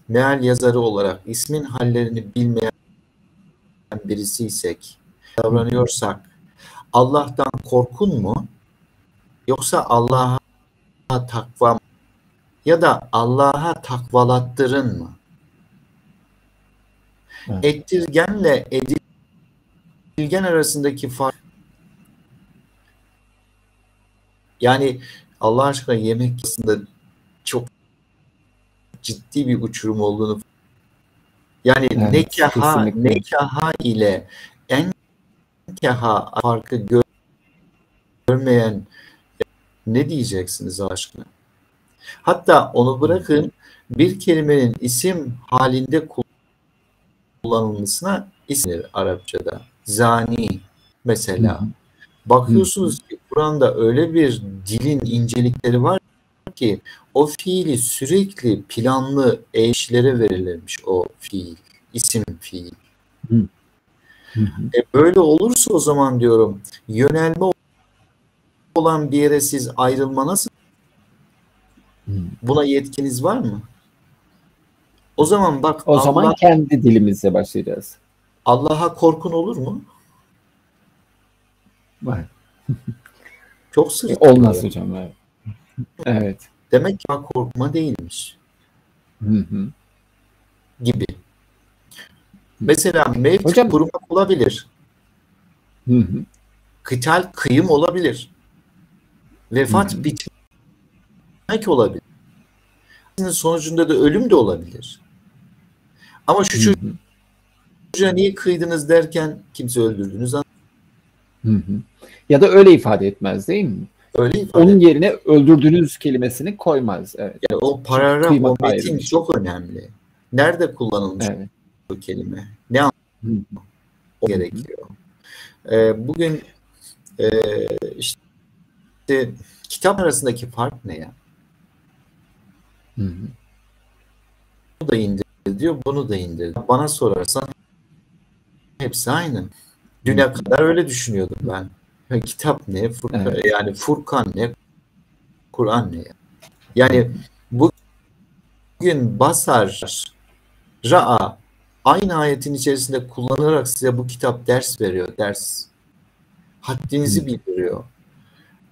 meal yazarı olarak ismin hallerini bilmeyen birisiysek, davranıyorsak, Allah'tan korkun mu? Yoksa Allah'a takva mı? Ya da Allah'a takvalattırın mı? Evet. Ettirgenle edilgen arasındaki fark, yani Allah aşkına yemek aslında çok ciddi bir uçurum olduğunu, yani Evet, kesinlikle. nekaha ile enkaha farkı görmeyen ne diyeceksiniz aşkına? Hatta onu bırakın, bir kelimenin isim halinde kullanılmasına isimdir Arapçada. Zani mesela. Bakıyorsunuz ki Kur'an'da öyle bir dilin incelikleri var ki o fiili sürekli planlı eşlere verilmiş o fiil. İsim fiil. Böyle olursa o zaman diyorum, yönelme olan bir yere siz ayrılma nasıl? Buna yetkiniz var mı? O zaman bak, O zaman kendi dilimizle başlayacağız. Allah'a korkun olur mu? Var. Çok sırıtıyor. Olmaz hocam. Evet. Evet. Demek ki korkma değilmiş. Gibi. Mesela mevt hocam, kurmak olabilir. Kıtal kıyım olabilir. Vefat bitmek olabilir. Sonucunda da ölüm de olabilir. Ama şu çocuğa niye kıydınız derken kimse öldürdünüz. Ya da öyle ifade etmez değil mi? Öyle ifade onun yerine öldürdünüz kelimesini koymaz. Evet. Yani o paragraf, o metin çok önemli. Nerede kullanılmış bu kelime? Ne anlamı gerekiyor? Bugün işte kitap arasındaki fark ne ya? Bunu da indir diyor, bunu da indir. Bana sorarsan hepsi aynı. Düne kadar öyle düşünüyordum ben. Kitap ne? Furkan, yani Furkan ne? Kur'an ne? Yani bugün basar, ra'a aynı ayetin içerisinde kullanarak size bu kitap ders veriyor. Ders. Haddinizi bildiriyor.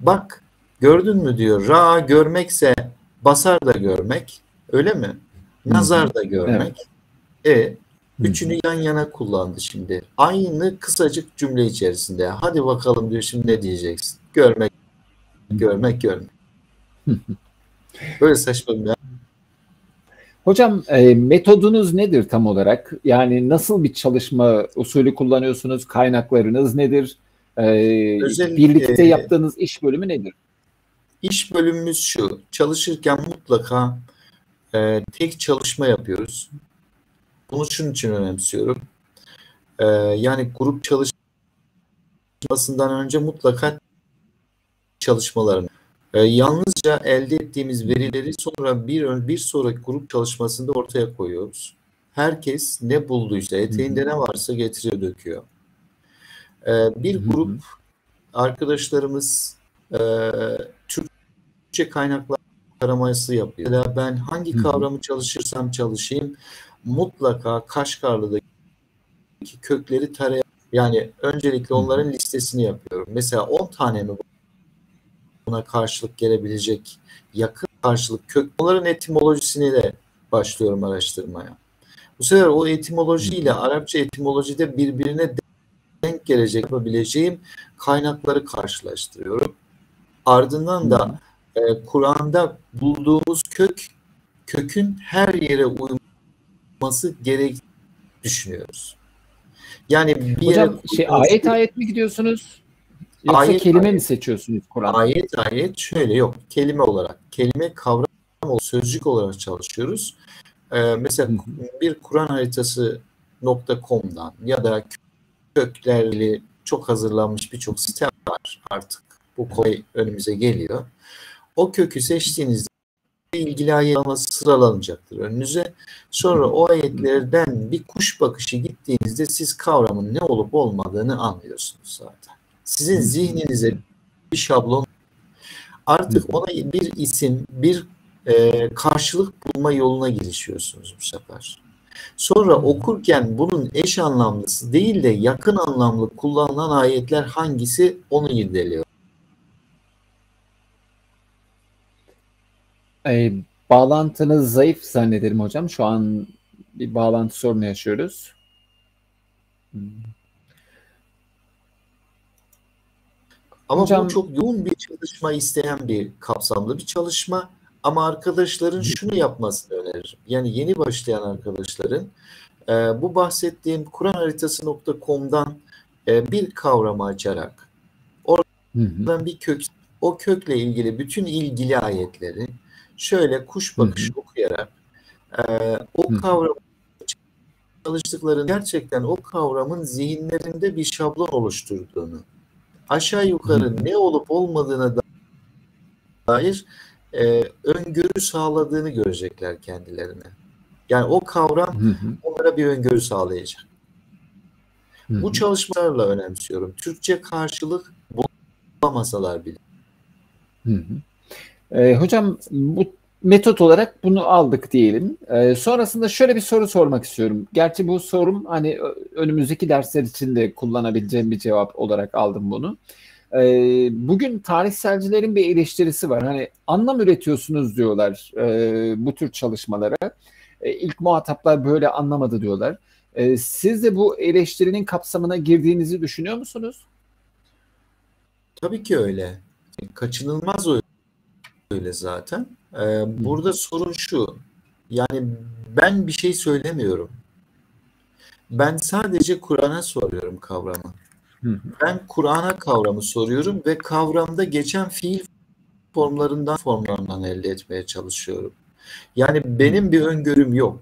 Bak, gördün mü diyor. Ra'a görmekse basar da görmek. Öyle mi? Nazar da görmek. Üçünü yan yana kullandı şimdi. Aynı kısacık cümle içerisinde. Hadi bakalım diyor, şimdi ne diyeceksin? Görmek, görmek, görmek. Böyle saçma bir. Hocam, metodunuz nedir tam olarak? Yani nasıl bir çalışma usulü kullanıyorsunuz? Kaynaklarınız nedir? Birlikte yaptığınız iş bölümü nedir? İş bölümümüz şu. Çalışırken mutlaka tek çalışma yapıyoruz. Bunu şunun için önemsiyorum. Yani grup çalışmasından önce mutlaka çalışmalarını, yalnızca elde ettiğimiz verileri sonra bir sonraki grup çalışmasında ortaya koyuyoruz. Herkes ne bulduysa, eteğinde ne varsa getiriyor, döküyor. Bir grup arkadaşlarımız Türkçe kaynaklar taraması yapıyor. Mesela ben hangi kavramı çalışırsam çalışayım mutlaka Kaşgarlı'daki kökleri tarayarak, yani öncelikle onların listesini yapıyorum. Mesela 10 tane mi buna karşılık gelebilecek yakın karşılık kök, onların etimolojisini de başlıyorum araştırmaya. Bu sefer o etimolojiyle Arapça etimolojide birbirine denk gelecek yapabileceğim kaynakları karşılaştırıyorum. Ardından da Kur'an'da bulduğumuz kökün her yere uyması gerektiğini düşünüyoruz. Yani bir hocam ayet mi gidiyorsunuz? Yoksa kelime mi seçiyorsunuz Kur'an'da? Ayet şöyle, yok. Kelime olarak. Kelime, kavram, sözcük olarak çalışıyoruz. Mesela bir Kur'an haritası.com'dan ya da köklerle çok hazırlanmış birçok site var artık. Bu kolay önümüze geliyor. O kökü seçtiğinizde ilgili ayet sıralanacaktır önünüze. Sonra o ayetlerden bir kuş bakışı gittiğinizde siz kavramın ne olup olmadığını anlıyorsunuz zaten. Sizin zihninize bir şablon, artık ona bir isim, bir karşılık bulma yoluna girişiyorsunuz bu sefer. Sonra okurken bunun eş anlamlısı değil de yakın anlamlı kullanılan ayetler hangisi, onu irdeliyor. Bağlantınız zayıf zannederim hocam. Şu an bir bağlantı sorunu yaşıyoruz. Ama hocam, bu çok yoğun bir çalışma isteyen bir kapsamlı bir çalışma. Ama arkadaşların şunu yapmasını öneririm. Yani yeni başlayan arkadaşların bu bahsettiğim kur'anharitası.com'dan bir kavramı açarak oradan bir kök, o kökle ilgili bütün ilgili ayetleri şöyle kuş bakışı okuyarak o kavramı çalıştıklarını, gerçekten o kavramın zihinlerinde bir şablon oluşturduğunu, aşağı yukarı ne olup olmadığına dair öngörü sağladığını görecekler kendilerine. Yani o kavram onlara bir öngörü sağlayacak. Bu çalışmalarla önemsiyorum. Türkçe karşılık bulamasalar bile. Hocam bu metot olarak bunu aldık diyelim. Sonrasında şöyle bir soru sormak istiyorum. Gerçi bu sorum hani önümüzdeki dersler için de kullanabileceğim bir cevap olarak aldım bunu. Bugün tarihselcilerin bir eleştirisi var. Hani anlam üretiyorsunuz diyorlar bu tür çalışmalara. İlk muhataplar böyle anlamadı diyorlar. Siz de bu eleştirinin kapsamına girdiğinizi düşünüyor musunuz? Tabii ki öyle. Kaçınılmaz öyle zaten. Burada sorun şu. Yani ben bir şey söylemiyorum. Ben sadece Kur'an'a soruyorum kavramı. Ben Kur'an'a kavramı soruyorum ve kavramda geçen fiil formlarından elde etmeye çalışıyorum. Yani benim bir öngörüm yok.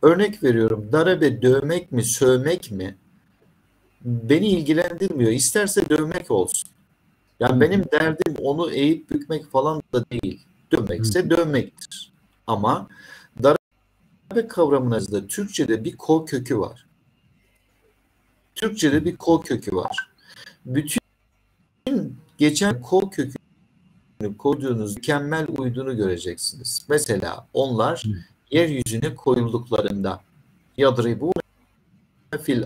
Örnek veriyorum. Darabe dövmek mi, sövmek mi? Beni ilgilendirmiyor. İsterse dövmek olsun. Yani benim derdim onu eğip bükmek falan da değil. Dövmekse dövmektir. Ama darabe kavramına da Türkçe'de bir kol kökü var. Türkçe'de bir kol kökü var. Bütün geçen kol kökünü koyduğunuz mükemmel uyduğunu göreceksiniz. Mesela onlar yeryüzüne koyulduklarında yadribu fil.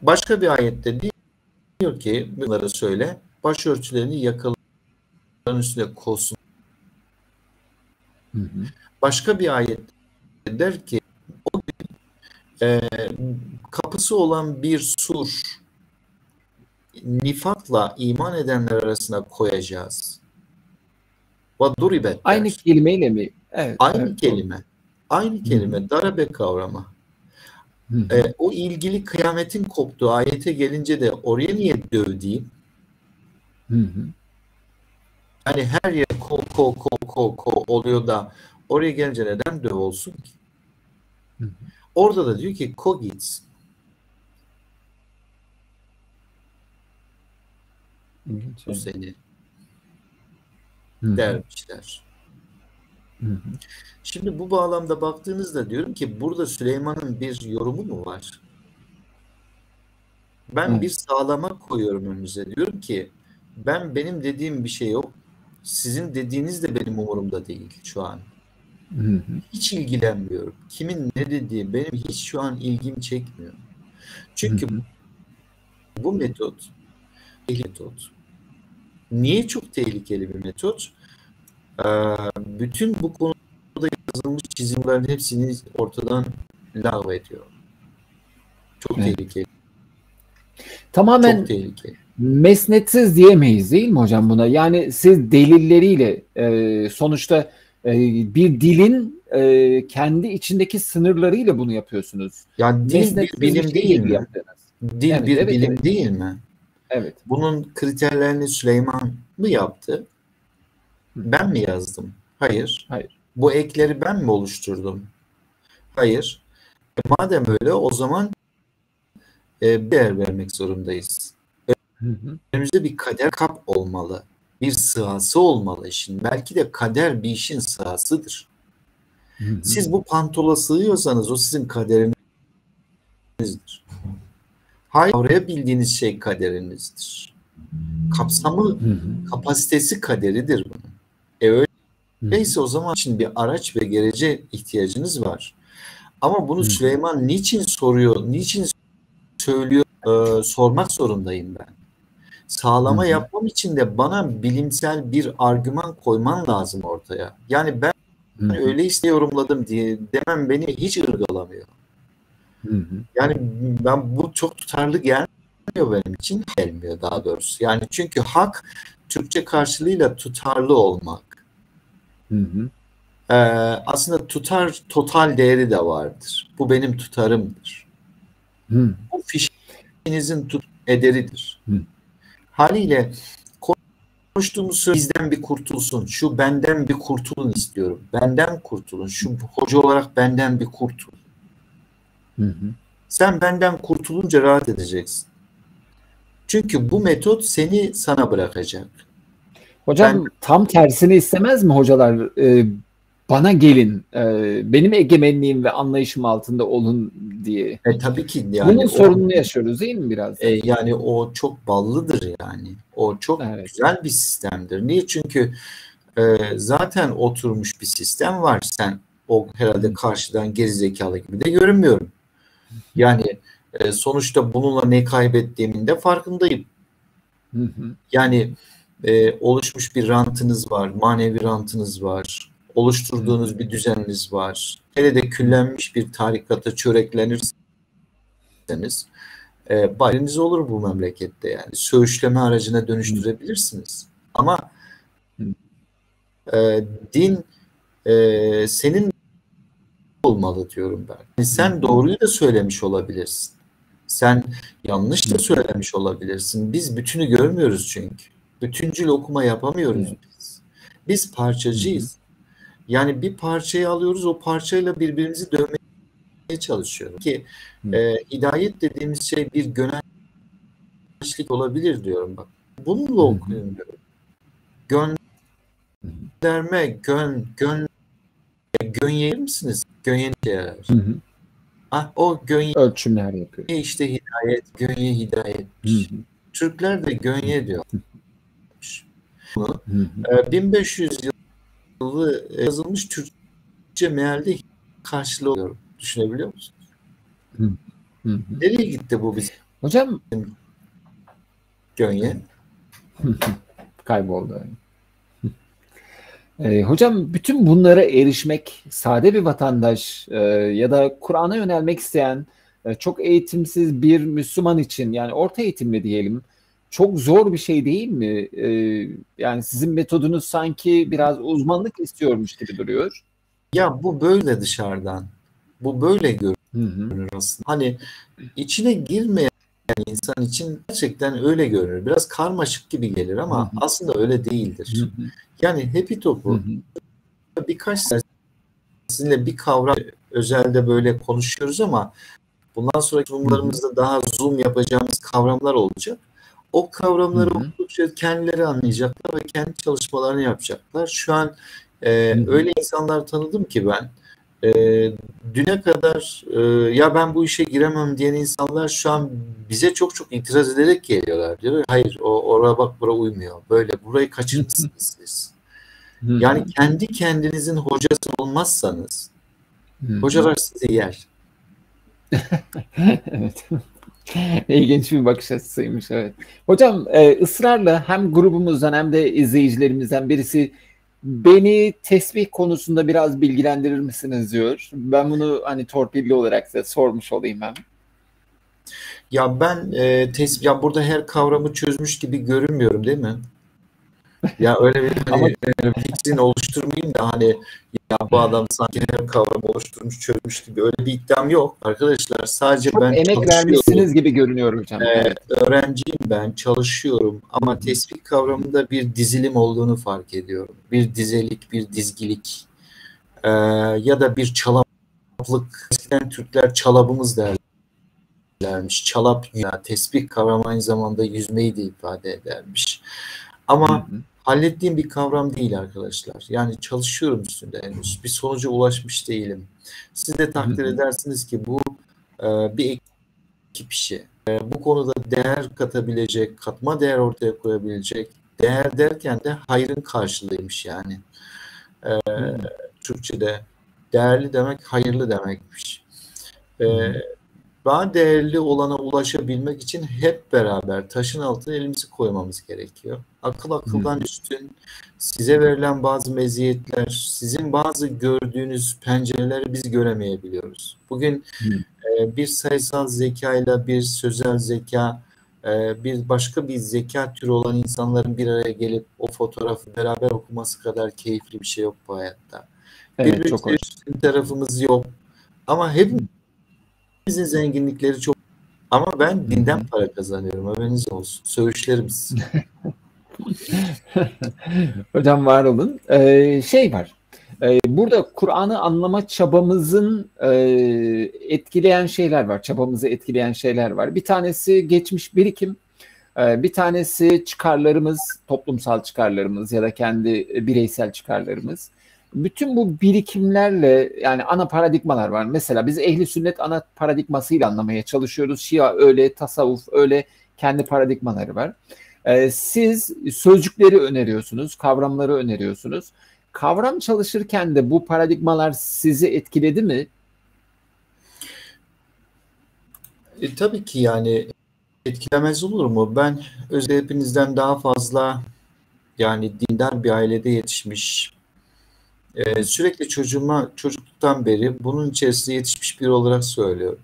Başka bir ayette diyor ki bunlara söyle, başörtülerini yakaların üstüne koysun. Başka bir ayet der ki o gün kapısı olan bir sur nifakla iman edenler arasına koyacağız. Vaduribet Aynı der. kelimeyle mi? Evet. Aynı kelime. Aynı kelime. Darabe kavramı. O ilgili kıyametin koptuğu ayete gelince de oraya niye döv diyeyim? Yani her yer ko oluyor da oraya gelince neden döv olsun ki? Orada da diyor ki ko gitsin. Bu seni dermişler. Şimdi bu bağlamda baktığınızda diyorum ki burada Süleyman'ın bir yorumu mu var? Ben bir sağlama koyuyorum önünüze. Diyorum ki benim dediğim bir şey yok. Sizin dediğiniz de benim umurumda değil şu an. Hiç ilgilenmiyorum. Kimin ne dediği benim hiç şu an ilgimi çekmiyor. Çünkü bu metot tehlikeli metot. Niye çok tehlikeli bir metot? Bütün bu konuda yazılmış çizimlerin hepsini ortadan lağv ediyor. Çok tehlikeli. Tamamen çok tehlikeli. Mesnetsiz diyemeyiz değil mi hocam buna? Yani siz delilleriyle sonuçta bir dilin kendi içindeki sınırlarıyla bunu yapıyorsunuz. Yani dil bir bilim değil mi? Dil evet, bir bilim değil mi? Evet. Bunun kriterlerini Süleyman mı yaptı? Ben mi yazdım? Hayır. Bu ekleri ben mi oluşturdum? Hayır. Madem öyle o zaman değer vermek zorundayız. Önümüzde bir kader kap olmalı. Bir sahası olmalı işin. Belki de kader bir işin sahasıdır. Siz bu pantola sığıyorsanız o sizin kaderinizdir. Hayır, kavrayabildiğiniz şey kaderinizdir. Kapsamı, kapasitesi kaderidir bunun. Öyle Neyse o zaman için bir araç ve gerece ihtiyacınız var. Ama bunu Süleyman niçin soruyor, niçin söylüyor, sormak zorundayım ben. Sağlama yapmam için de bana bilimsel bir argüman koyman lazım ortaya. Yani ben öyleyse yorumladım diye demem beni hiç ırgalamıyor. Yani ben bu çok tutarlı gelmiyor benim için. Gelmiyor daha doğrusu. Yani çünkü hak Türkçe karşılığıyla tutarlı olmak. Aslında tutar total değeri de vardır. Bu benim tutarımdır. Bu fişinizin ederidir. Haliyle konuştuğumuz söz bizden bir kurtulsun. Şu benden bir kurtulun istiyorum. Benden kurtulun. Şu hoca olarak benden bir kurtul. Sen benden kurtulunca rahat edeceksin. Çünkü bu metot seni sana bırakacak. Hocam tam tersini istemez mi hocalar? Bana gelin, benim egemenliğim ve anlayışım altında olun diye. Tabii ki yani. Bunun sorununu yaşıyoruz değil mi biraz? Yani o çok ballıdır yani. O çok güzel bir sistemdir. Niye? Çünkü zaten oturmuş bir sistem var. Sen o herhalde karşıdan gerizekalı gibi de görünmüyorum. Yani sonuçta bununla ne kaybettiğimin de farkındayım. Yani oluşmuş bir rantınız var, manevi rantınız var, oluşturduğunuz bir düzeniniz var. Hele de küllenmiş bir tarikata çöreklenirseniz baliniz olur bu memlekette yani. Söğüşleme aracına dönüştürebilirsiniz. Ama din senin olmalı diyorum ben. Yani sen doğruyu da söylemiş olabilirsin. Sen yanlış da söylemiş olabilirsin. Biz bütünü görmüyoruz çünkü. Bütüncül okuma yapamıyoruz biz. Biz parçacıyız. Yani bir parçayı alıyoruz, o parçayla birbirimizi dövmeye çalışıyoruz. Ki hidayet dediğimiz şey bir gönençlik olabilir diyorum bak. Bununla okuyun diyorum. Gönderme, gönye misiniz? Gönye ne yarar? O gönye ölçümler yapıyor. İşte hidayet, gönye hidayetmiş. Türkler de gönye diyor. Bunu 1500 yılı yazılmış Türkçe mealde karşılığı oluyor. Düşünebiliyor musun? Nereye gitti bu bizim? Hocam gönye? Kayboldu. Hocam bütün bunlara erişmek sade bir vatandaş ya da Kur'an'a yönelmek isteyen çok eğitimsiz bir Müslüman için yani orta eğitimli diyelim çok zor bir şey değil mi? Yani sizin metodunuz sanki biraz uzmanlık istiyormuş gibi duruyor. Ya bu böyle dışarıdan. Bu böyle görünür aslında. Hani içine girmeyen insan için gerçekten öyle görünür. Biraz karmaşık gibi gelir ama aslında öyle değildir. Yani Happy Talk'u birkaç sizinle bir kavram özelde böyle konuşuyoruz ama bundan sonraki sunumlarımızda daha zoom yapacağımız kavramlar olacak. O kavramları okudukça kendileri anlayacaklar ve kendi çalışmalarını yapacaklar. Şu an öyle insanlar tanıdım ki ben düne kadar ya ben bu işe giremem diyen insanlar şu an bize çok çok itiraz ederek geliyorlar. Diyor hayır oraya bak bura uymuyor. Böyle burayı kaçırmışsınız siz. Yani kendi kendinizin hocası olmazsanız hocalar sizi yer. Evet. İlginç bir bakış açısıymış. Evet. Hocam ısrarla hem grubumuzdan hem de izleyicilerimizden birisi beni tesbih konusunda biraz bilgilendirir misiniz diyor. Ben bunu hani torpilli olarak size sormuş olayım ben. Ya ben ya burada her kavramı çözmüş gibi görünmüyorum değil mi? Ya öyle bir hani fikrini oluşturmayayım da hani ya bu adam sanki her kavramı oluşturmuş çözmüş gibi öyle bir iddiam yok arkadaşlar. Sadece çok ben emek vermişsiniz gibi görünüyor hocam. Öğrenciyim ben, çalışıyorum ama tesbih kavramında bir dizilim olduğunu fark ediyorum. Bir dizelik, bir dizgilik ya da bir çalaplık. Eskiden Türkler çalabımız derlermiş. Çalap ya tesbih kavramı aynı zamanda yüzmeyi de ifade edermiş. Ama hallettiğim bir kavram değil arkadaşlar. Yani çalışıyorum üstünde henüz. Bir sonuca ulaşmış değilim. Siz de takdir edersiniz ki bu bir ekip işi. Bu konuda değer katabilecek, katma değer ortaya koyabilecek, değer derken de hayrın karşılığıymış yani. Hı. Türkçe'de. Değerli demek hayırlı demekmiş. Hı. Daha değerli olana ulaşabilmek için hep beraber taşın altına elimizi koymamız gerekiyor. Akıl Hı. akıldan üstün, size verilen bazı meziyetler, sizin bazı gördüğünüz pencereleri biz göremeyebiliyoruz. Bugün Hı. bir sayısal zekayla bir sözel zeka, bir başka bir zeka türü olan insanların bir araya gelip o fotoğrafı beraber okuması kadar keyifli bir şey yok bu hayatta. Evet, çok Birbirimize hoş. üstün tarafımız yok. Ama hepimizin zenginlikleri çok. Ama ben Hı dinden hı. para kazanıyorum. Haberiniz olsun. Söğüşlerimiz. Hocam var olun. Şey var. Burada Kur'an'ı anlama çabamızın etkileyen şeyler var. Çabamızı etkileyen şeyler var. Bir tanesi geçmiş birikim. Bir tanesi çıkarlarımız, toplumsal çıkarlarımız ya da kendi bireysel çıkarlarımız. Bütün bu birikimlerle yani ana paradigmalar var. Mesela biz ehli sünnet ana paradigmasıyla anlamaya çalışıyoruz. Şia öyle, tasavvuf öyle kendi paradigmaları var. Siz sözcükleri öneriyorsunuz, kavramları öneriyorsunuz. Kavram çalışırken de bu paradigmalar sizi etkiledi mi? Tabii ki yani etkilemez olur mu? Ben hepinizden daha fazla yani dindar bir ailede yetişmiş, sürekli çocukluktan beri bunun içerisinde yetişmiş biri olarak söylüyorum.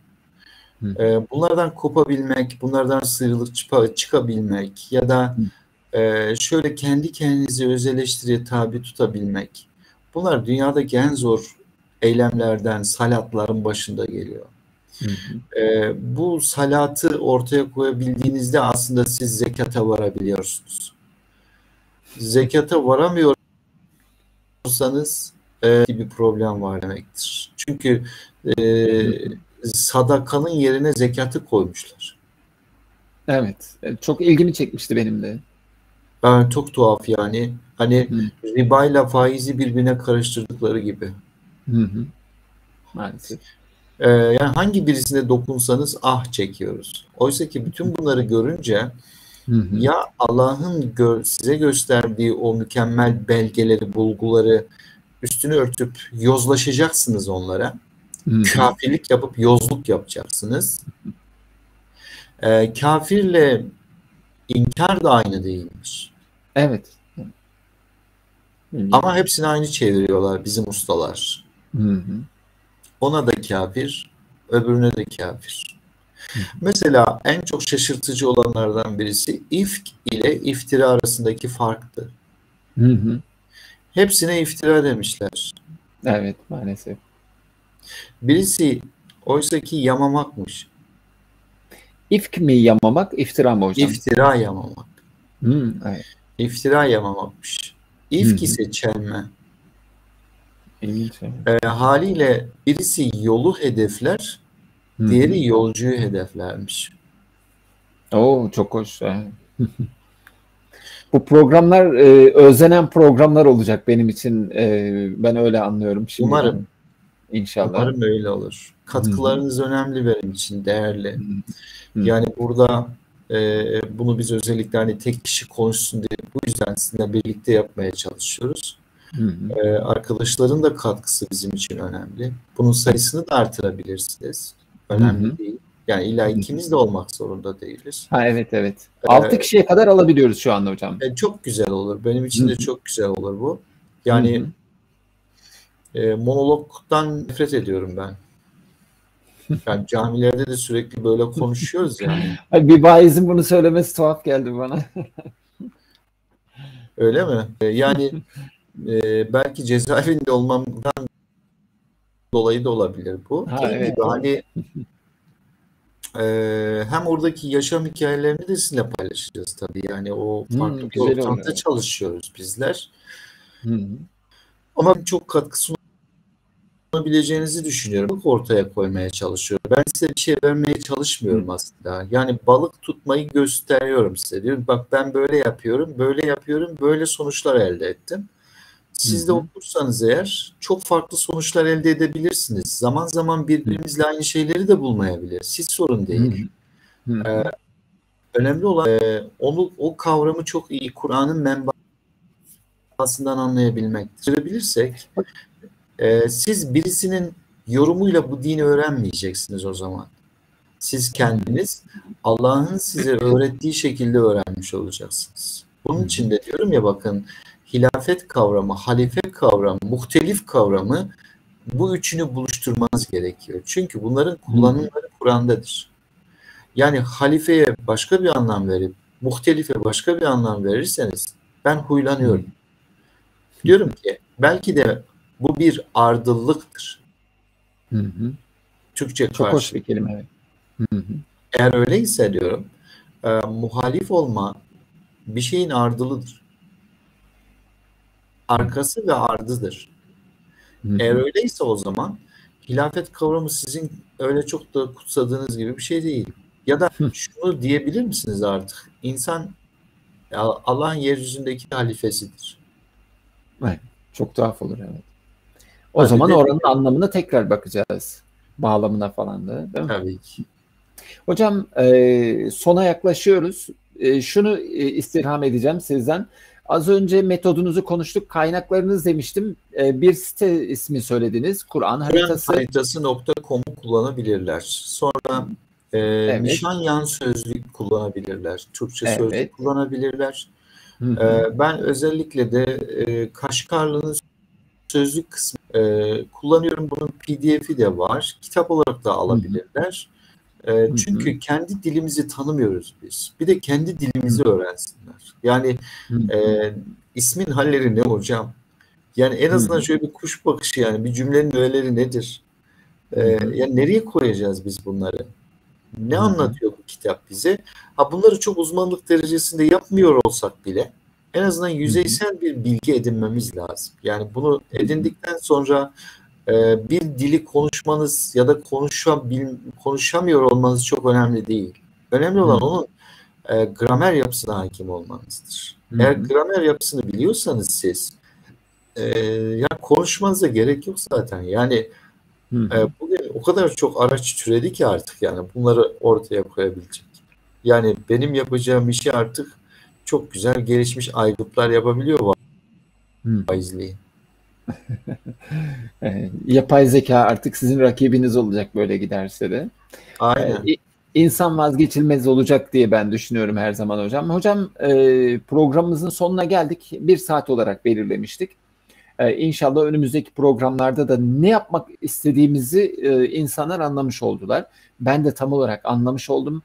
Hı hı. Bunlardan kopabilmek, bunlardan sıyrılıp çıkabilmek ya da şöyle kendi kendinizi öz eleştiriye tabi tutabilmek. Bunlar dünyadaki en zor eylemlerden, salatların başında geliyor. Hı hı. Bu salatı ortaya koyabildiğinizde aslında siz zekata varabiliyorsunuz. Zekata varamıyorsanız bir problem var demektir. Çünkü Hı hı. sadakanın yerine zekatı koymuşlar. Evet, çok ilgimi çekmişti benim de. Çok tuhaf yani. Hani Hı ribayla faizi birbirine karıştırdıkları gibi. hı. Hı. Maalesef. Yani hangi birisine dokunsanız ah çekiyoruz. Oysa ki bütün bunları görünce Hı hı. ya Allah'ın size gösterdiği o mükemmel belgeleri, bulguları üstünü örtüp yozlaşacaksınız onlara. Hı hı. Kafirlik yapıp yozluk yapacaksınız. Kafirle inkar da aynı değilmiş. Evet. İlginç. Ama hepsini aynı çeviriyorlar bizim ustalar. Hı hı. Ona da kafir, öbürüne de kafir. Hı Mesela en çok şaşırtıcı olanlardan birisi ifk ile iftira arasındaki farktı. hı. Hepsine iftira demişler. Evet, maalesef. Birisi oysaki yamamakmış. İfk mi yamamak, iftira mı hocam? İftira yamamak. Hı, evet. İftira yamamakmış. Hı İfk hı. ise çelme. İlginç. Evet. Haliyle birisi yolu hedefler, Hı hı. diğeri yolcuyu hedeflermiş. Oo, çok hoş. Evet. Bu programlar özlenen programlar olacak benim için. Ben öyle anlıyorum şimdiden. Umarım, İnşallah. umarım öyle olur. Hı hı. Katkılarınız önemli benim için, değerli. Hı hı. Yani burada bunu biz özellikle hani tek kişi konuşsun diye bu yüzden sizinle birlikte yapmaya çalışıyoruz. Hı hı. Arkadaşların da katkısı bizim için önemli. Bunun sayısını da artırabilirsiniz. Hı hı. Önemli değil. Yani illa Hı hı. ikimiz de olmak zorunda değiliz. Ha, evet evet. 6 kişiye kadar alabiliyoruz şu anda hocam. Çok güzel olur. Benim Hı için de hı. çok güzel olur bu. Hı Yani hı. monologdan nefret ediyorum ben. Yani camilerde de sürekli böyle konuşuyoruz yani. Ay, bir vaizin bunu söylemesi tuhaf geldi bana. Öyle mi? Yani belki cezaevinde olmamdan dolayı da olabilir bu. Ha, Dediğim gibi evet doğru. hani hem oradaki yaşam hikayelerini de sizinle paylaşacağız tabii. Yani o farklı bir Güzel olur. ortamda Evet. çalışıyoruz bizler. Hı hı. Ama çok katkı sunabileceğinizi düşünüyorum. Ortaya koymaya çalışıyorum. Ben size bir şey vermeye Hı çalışmıyorum aslında. Yani balık tutmayı gösteriyorum size. Diyorum bak ben böyle yapıyorum, böyle yapıyorum, böyle sonuçlar elde ettim. hı. Siz de okursanız eğer çok farklı sonuçlar elde edebilirsiniz. Zaman zaman Hı birbirimizle aynı şeyleri de bulmayabiliriz. Hiç sorun hı. değil. Hı hı. Önemli olan o kavramı çok iyi Kur'an'ın aslında anlayabilmektir. Görebilirsek, siz birisinin yorumuyla bu dini öğrenmeyeceksiniz o zaman. Siz kendiniz Allah'ın size öğrettiği şekilde öğrenmiş olacaksınız. Bunun için de diyorum ya, bakın, hilafet kavramı, halife kavramı, muhtelif kavramı, bu üçünü buluşturmanız gerekiyor. Çünkü bunların kullanımları Kur'an'dadır. Yani halifeye başka bir anlam verip muhtelife başka bir anlam verirseniz ben huylanıyorum. Diyorum ki belki de bu bir ardıllıktır. Türkçe Çok karşı. hoş bir kelime. Evet. Eğer öyleyse diyorum, muhalif olma bir şeyin ardılıdır. Arkası ve ardıdır. Eğer öyleyse o zaman hilafet kavramı sizin öyle çok da kutsadığınız gibi bir şey değil. Ya da şunu diyebilir misiniz artık? İnsan Allah'ın yeryüzündeki halifesidir. Evet, çok tuhaf olur, evet. O zaman oranın anlamına tekrar bakacağız. Bağlamına falan da, değil mi? Tabii ki. Hocam, sona yaklaşıyoruz. Şunu istirham edeceğim sizden. Az önce metodunuzu konuştuk. Kaynaklarınız demiştim. Bir site ismi söylediniz. Kur'an haritası. Kur'anharitası.com'u kullanabilirler. Sonra Nişanyan sözlük kullanabilirler. Türkçe sözlük kullanabilirler. Ben özellikle de Kaşgarlı'nın sözlük kısmı kullanıyorum. Bunun PDF'i de var. Kitap olarak da alabilirler. Çünkü kendi dilimizi tanımıyoruz biz. Bir de kendi dilimizi öğrensinler. Yani ismin halleri ne hocam? Yani en azından şöyle bir kuş bakışı, yani bir cümlenin öğeleri nedir? Yani nereye koyacağız biz bunları? Ne anlatıyor bu kitap bize? Bunları çok uzmanlık derecesinde yapmıyor olsak bile en azından yüzeysel bir bilgi edinmemiz lazım. Yani bunu edindikten sonra bir dili konuşmanız ya da konuşamıyor olmanız çok önemli değil. Önemli olan onun gramer yapısına hakim olmanızdır. Eğer gramer yapısını biliyorsanız siz ya konuşmanıza gerek yok zaten. Yani bugün o kadar çok araç türedi ki artık, yani bunları ortaya koyabilecek. Yani benim yapacağım işi artık çok güzel gelişmiş aygıtlar yapabiliyor vaizliği. Yapay zeka artık sizin rakibiniz olacak böyle giderse de. Aynen. İnsan vazgeçilmez olacak diye ben düşünüyorum her zaman hocam. Hocam, programımızın sonuna geldik. 1 saat olarak belirlemiştik. İnşallah önümüzdeki programlarda da ne yapmak istediğimizi insanlar anlamış oldular. Ben de tam olarak anlamış oldum.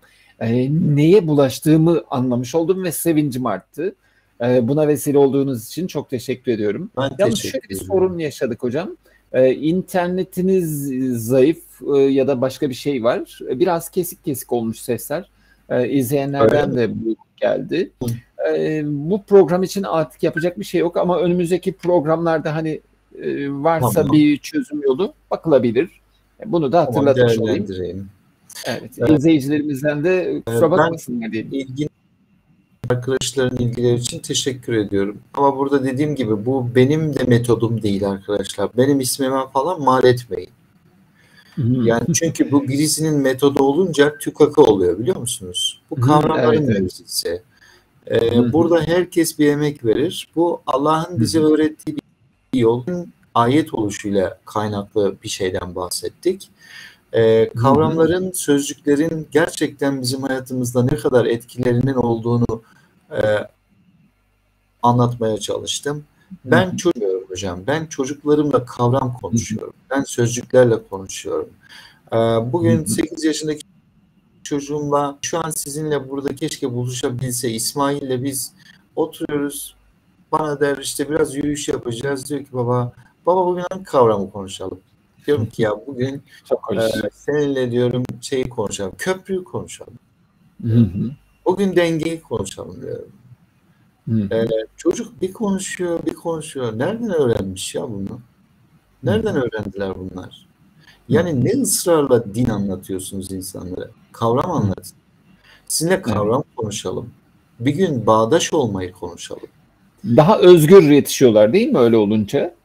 Neye bulaştığımı anlamış oldum ve sevincim arttı. Buna vesile olduğunuz için çok teşekkür ediyorum. Yalnız şöyle bir sorun yaşadık hocam. İnternetiniz zayıf ya da başka bir şey var. Biraz kesik kesik olmuş sesler. İzleyenlerden de bu geldi. Bu program için artık yapacak bir şey yok ama önümüzdeki programlarda hani varsa bir çözüm yolu bakılabilir. Bunu da hatırlatmış olayım. Evet, izleyicilerimizden de kusura bakmasınlar diyelim. Arkadaşların ilgileri için teşekkür ediyorum. Ama burada dediğim gibi bu benim de metodum değil arkadaşlar. Benim ismime falan mal etmeyin. Yani çünkü bu birisinin metodu olunca tükaka oluyor, biliyor musunuz? Bu kavramların mevzisi. Burada herkes bir emek verir. Bu Allah'ın bize öğrettiği bir yolun ayet oluşuyla kaynaklı bir şeyden bahsettik. Kavramların, sözcüklerin gerçekten bizim hayatımızda ne kadar etkilerinin olduğunu anlatmaya çalıştım. Ben çözmüyorum hocam. Ben çocuklarımla kavram konuşuyorum. Ben sözcüklerle konuşuyorum. Bugün 8 yaşındaki çocuğumla şu an sizinle burada keşke buluşabilse, İsmail'le biz oturuyoruz. Bana der işte biraz yürüyüş yapacağız. Diyor ki baba bugün hangi kavramı konuşalım? Diyorum ki ya bugün seninle diyorum şeyi konuşalım. Köprüyü konuşalım. Bugün dengeyi konuşalım diyorum. Çocuk bir konuşuyor. Nereden öğrenmiş ya bunu? Nereden öğrendiler bunlar? Yani ne ısrarla din anlatıyorsunuz insanlara? Kavram anlatın. Sizinle kavram konuşalım. Bir gün bağdaş olmayı konuşalım. Daha özgür yetişiyorlar değil mi öyle olunca?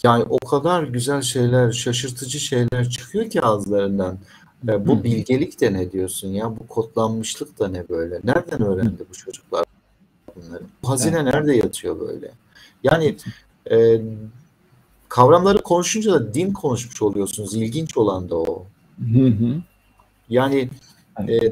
Yani o kadar güzel şeyler, şaşırtıcı şeyler çıkıyor ki ağızlarından. Bu bilgelik de ne diyorsun ya? Bu kodlanmışlık da ne böyle? Nereden öğrendi bu çocuklar bunları? Bu hazine nerede yatıyor böyle? Yani kavramları konuşunca da din konuşmuş oluyorsunuz. İlginç olan da o. Hı hı. Yani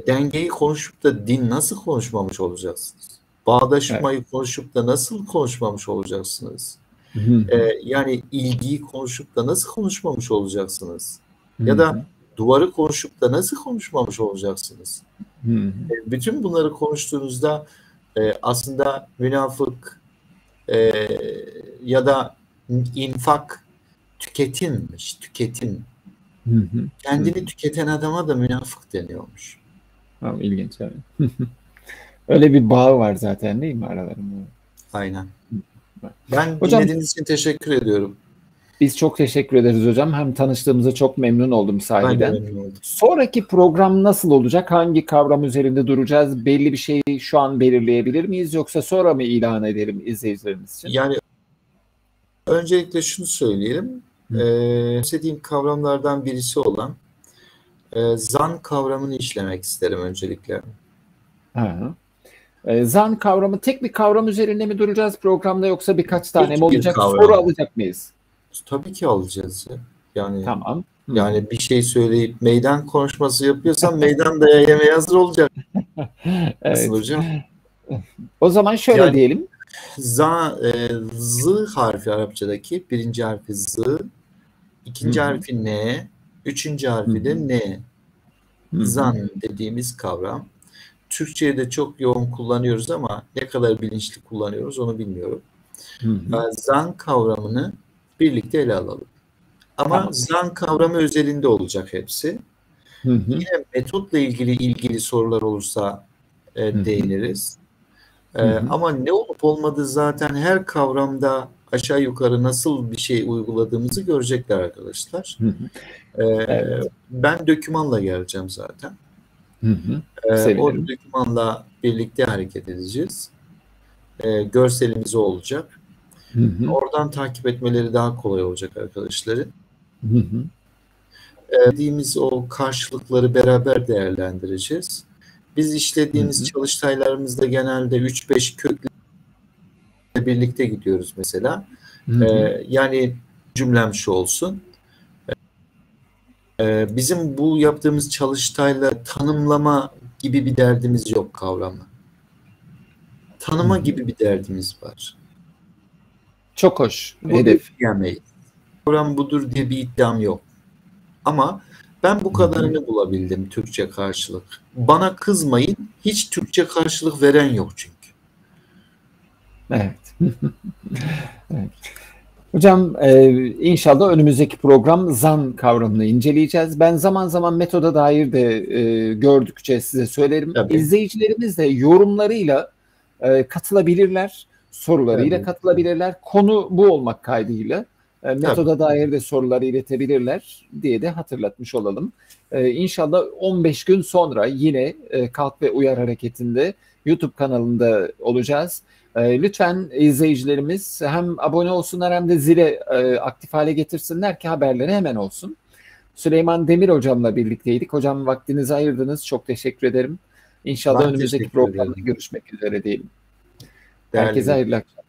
dengeyi konuşup da din nasıl konuşmamış olacaksınız? Bağdaşmayı konuşup da nasıl konuşmamış olacaksınız? Hı hı. Yani ilgiyi konuşup da nasıl konuşmamış olacaksınız? Hı Ya hı. da duvarı konuşup da nasıl konuşmamış olacaksınız? Hı hı. Bütün bunları konuştuğunuzda aslında münafık ya da infak tüketinmiş, tüketin. Hı hı. Kendini tüketen adama da münafık deniyormuş. Tamam, ilginç. Evet. Öyle bir bağ var zaten değil mi aralarında? Aynen. Ben Hocam dinlediğiniz için teşekkür ediyorum. biz çok teşekkür ederiz hocam. Hem tanıştığımıza çok memnun oldum Ben de sahiden. memnun oldum. Sonraki program nasıl olacak? Hangi kavram üzerinde duracağız? Belli bir şeyi şu an belirleyebilir miyiz? Yoksa sonra mı ilan edelim izleyicilerimiz için? Yani öncelikle şunu söyleyelim. İstediğim kavramlardan birisi olan zan kavramını işlemek isterim öncelikle. Ha. Zan kavramı tek bir kavram üzerinde mi duracağız programda, yoksa birkaç tane mi olacak? Soru alacak mıyız? Tabii ki alacağız. Yani tamam. Yani bir şey söyleyip meydan konuşması yapıyorsan meydan da yemeye hazır olacak. Evet. Hocam. O zaman şöyle diyelim. Z harfi Arapçadaki birinci harfi Z, ikinci harfi N, üçüncü harfi de N. Zan dediğimiz kavram. Türkçe'de çok yoğun kullanıyoruz ama ne kadar bilinçli kullanıyoruz onu bilmiyorum. Zan kavramını birlikte ele alalım. Ama zan kavramı özelinde olacak hepsi. Yine metotla ilgili sorular olursa değiniriz. Ama ne olup olmadığı zaten her kavramda aşağı yukarı nasıl bir şey uyguladığımızı görecekler arkadaşlar. Evet. Ben dokümanla geleceğim zaten. O dokümanla birlikte hareket edeceğiz. Görselimiz olacak. Oradan takip etmeleri daha kolay olacak arkadaşların. Dediğimiz o karşılıkları beraber değerlendireceğiz. Biz işlediğimiz çalıştaylarımızda genelde 3-5 kökle birlikte gidiyoruz mesela. Yani cümlem şu olsun. Bizim bu yaptığımız çalıştayla tanımlama gibi bir derdimiz yok kavramı. Tanıma gibi bir derdimiz var. Çok hoş. Hedef. Kavram budur diye bir iddiam yok. Ama ben bu kadarını bulabildim Türkçe karşılık. Bana kızmayın, hiç Türkçe karşılık veren yok çünkü. Evet. Evet. Hocam inşallah önümüzdeki program zan kavramını inceleyeceğiz. Ben zaman zaman metoda dair de gördükçe size söylerim. Tabii. İzleyicilerimiz de yorumlarıyla katılabilirler, sorularıyla katılabilirler. Konu bu olmak kaydıyla metoda dair de soruları iletebilirler diye de hatırlatmış olalım. İnşallah 15 gün sonra yine Kalk ve Uyar Hareketi'nde YouTube kanalında olacağız. Lütfen izleyicilerimiz hem abone olsunlar hem de zile aktif hale getirsinler ki haberleri hemen olsun. Süleyman Demir hocamla birlikteydik. Hocam vaktinizi ayırdınız. Çok teşekkür ederim. İnşallah önümüzdeki programda görüşmek üzere diyelim. Herkese hayırlı akşamlar.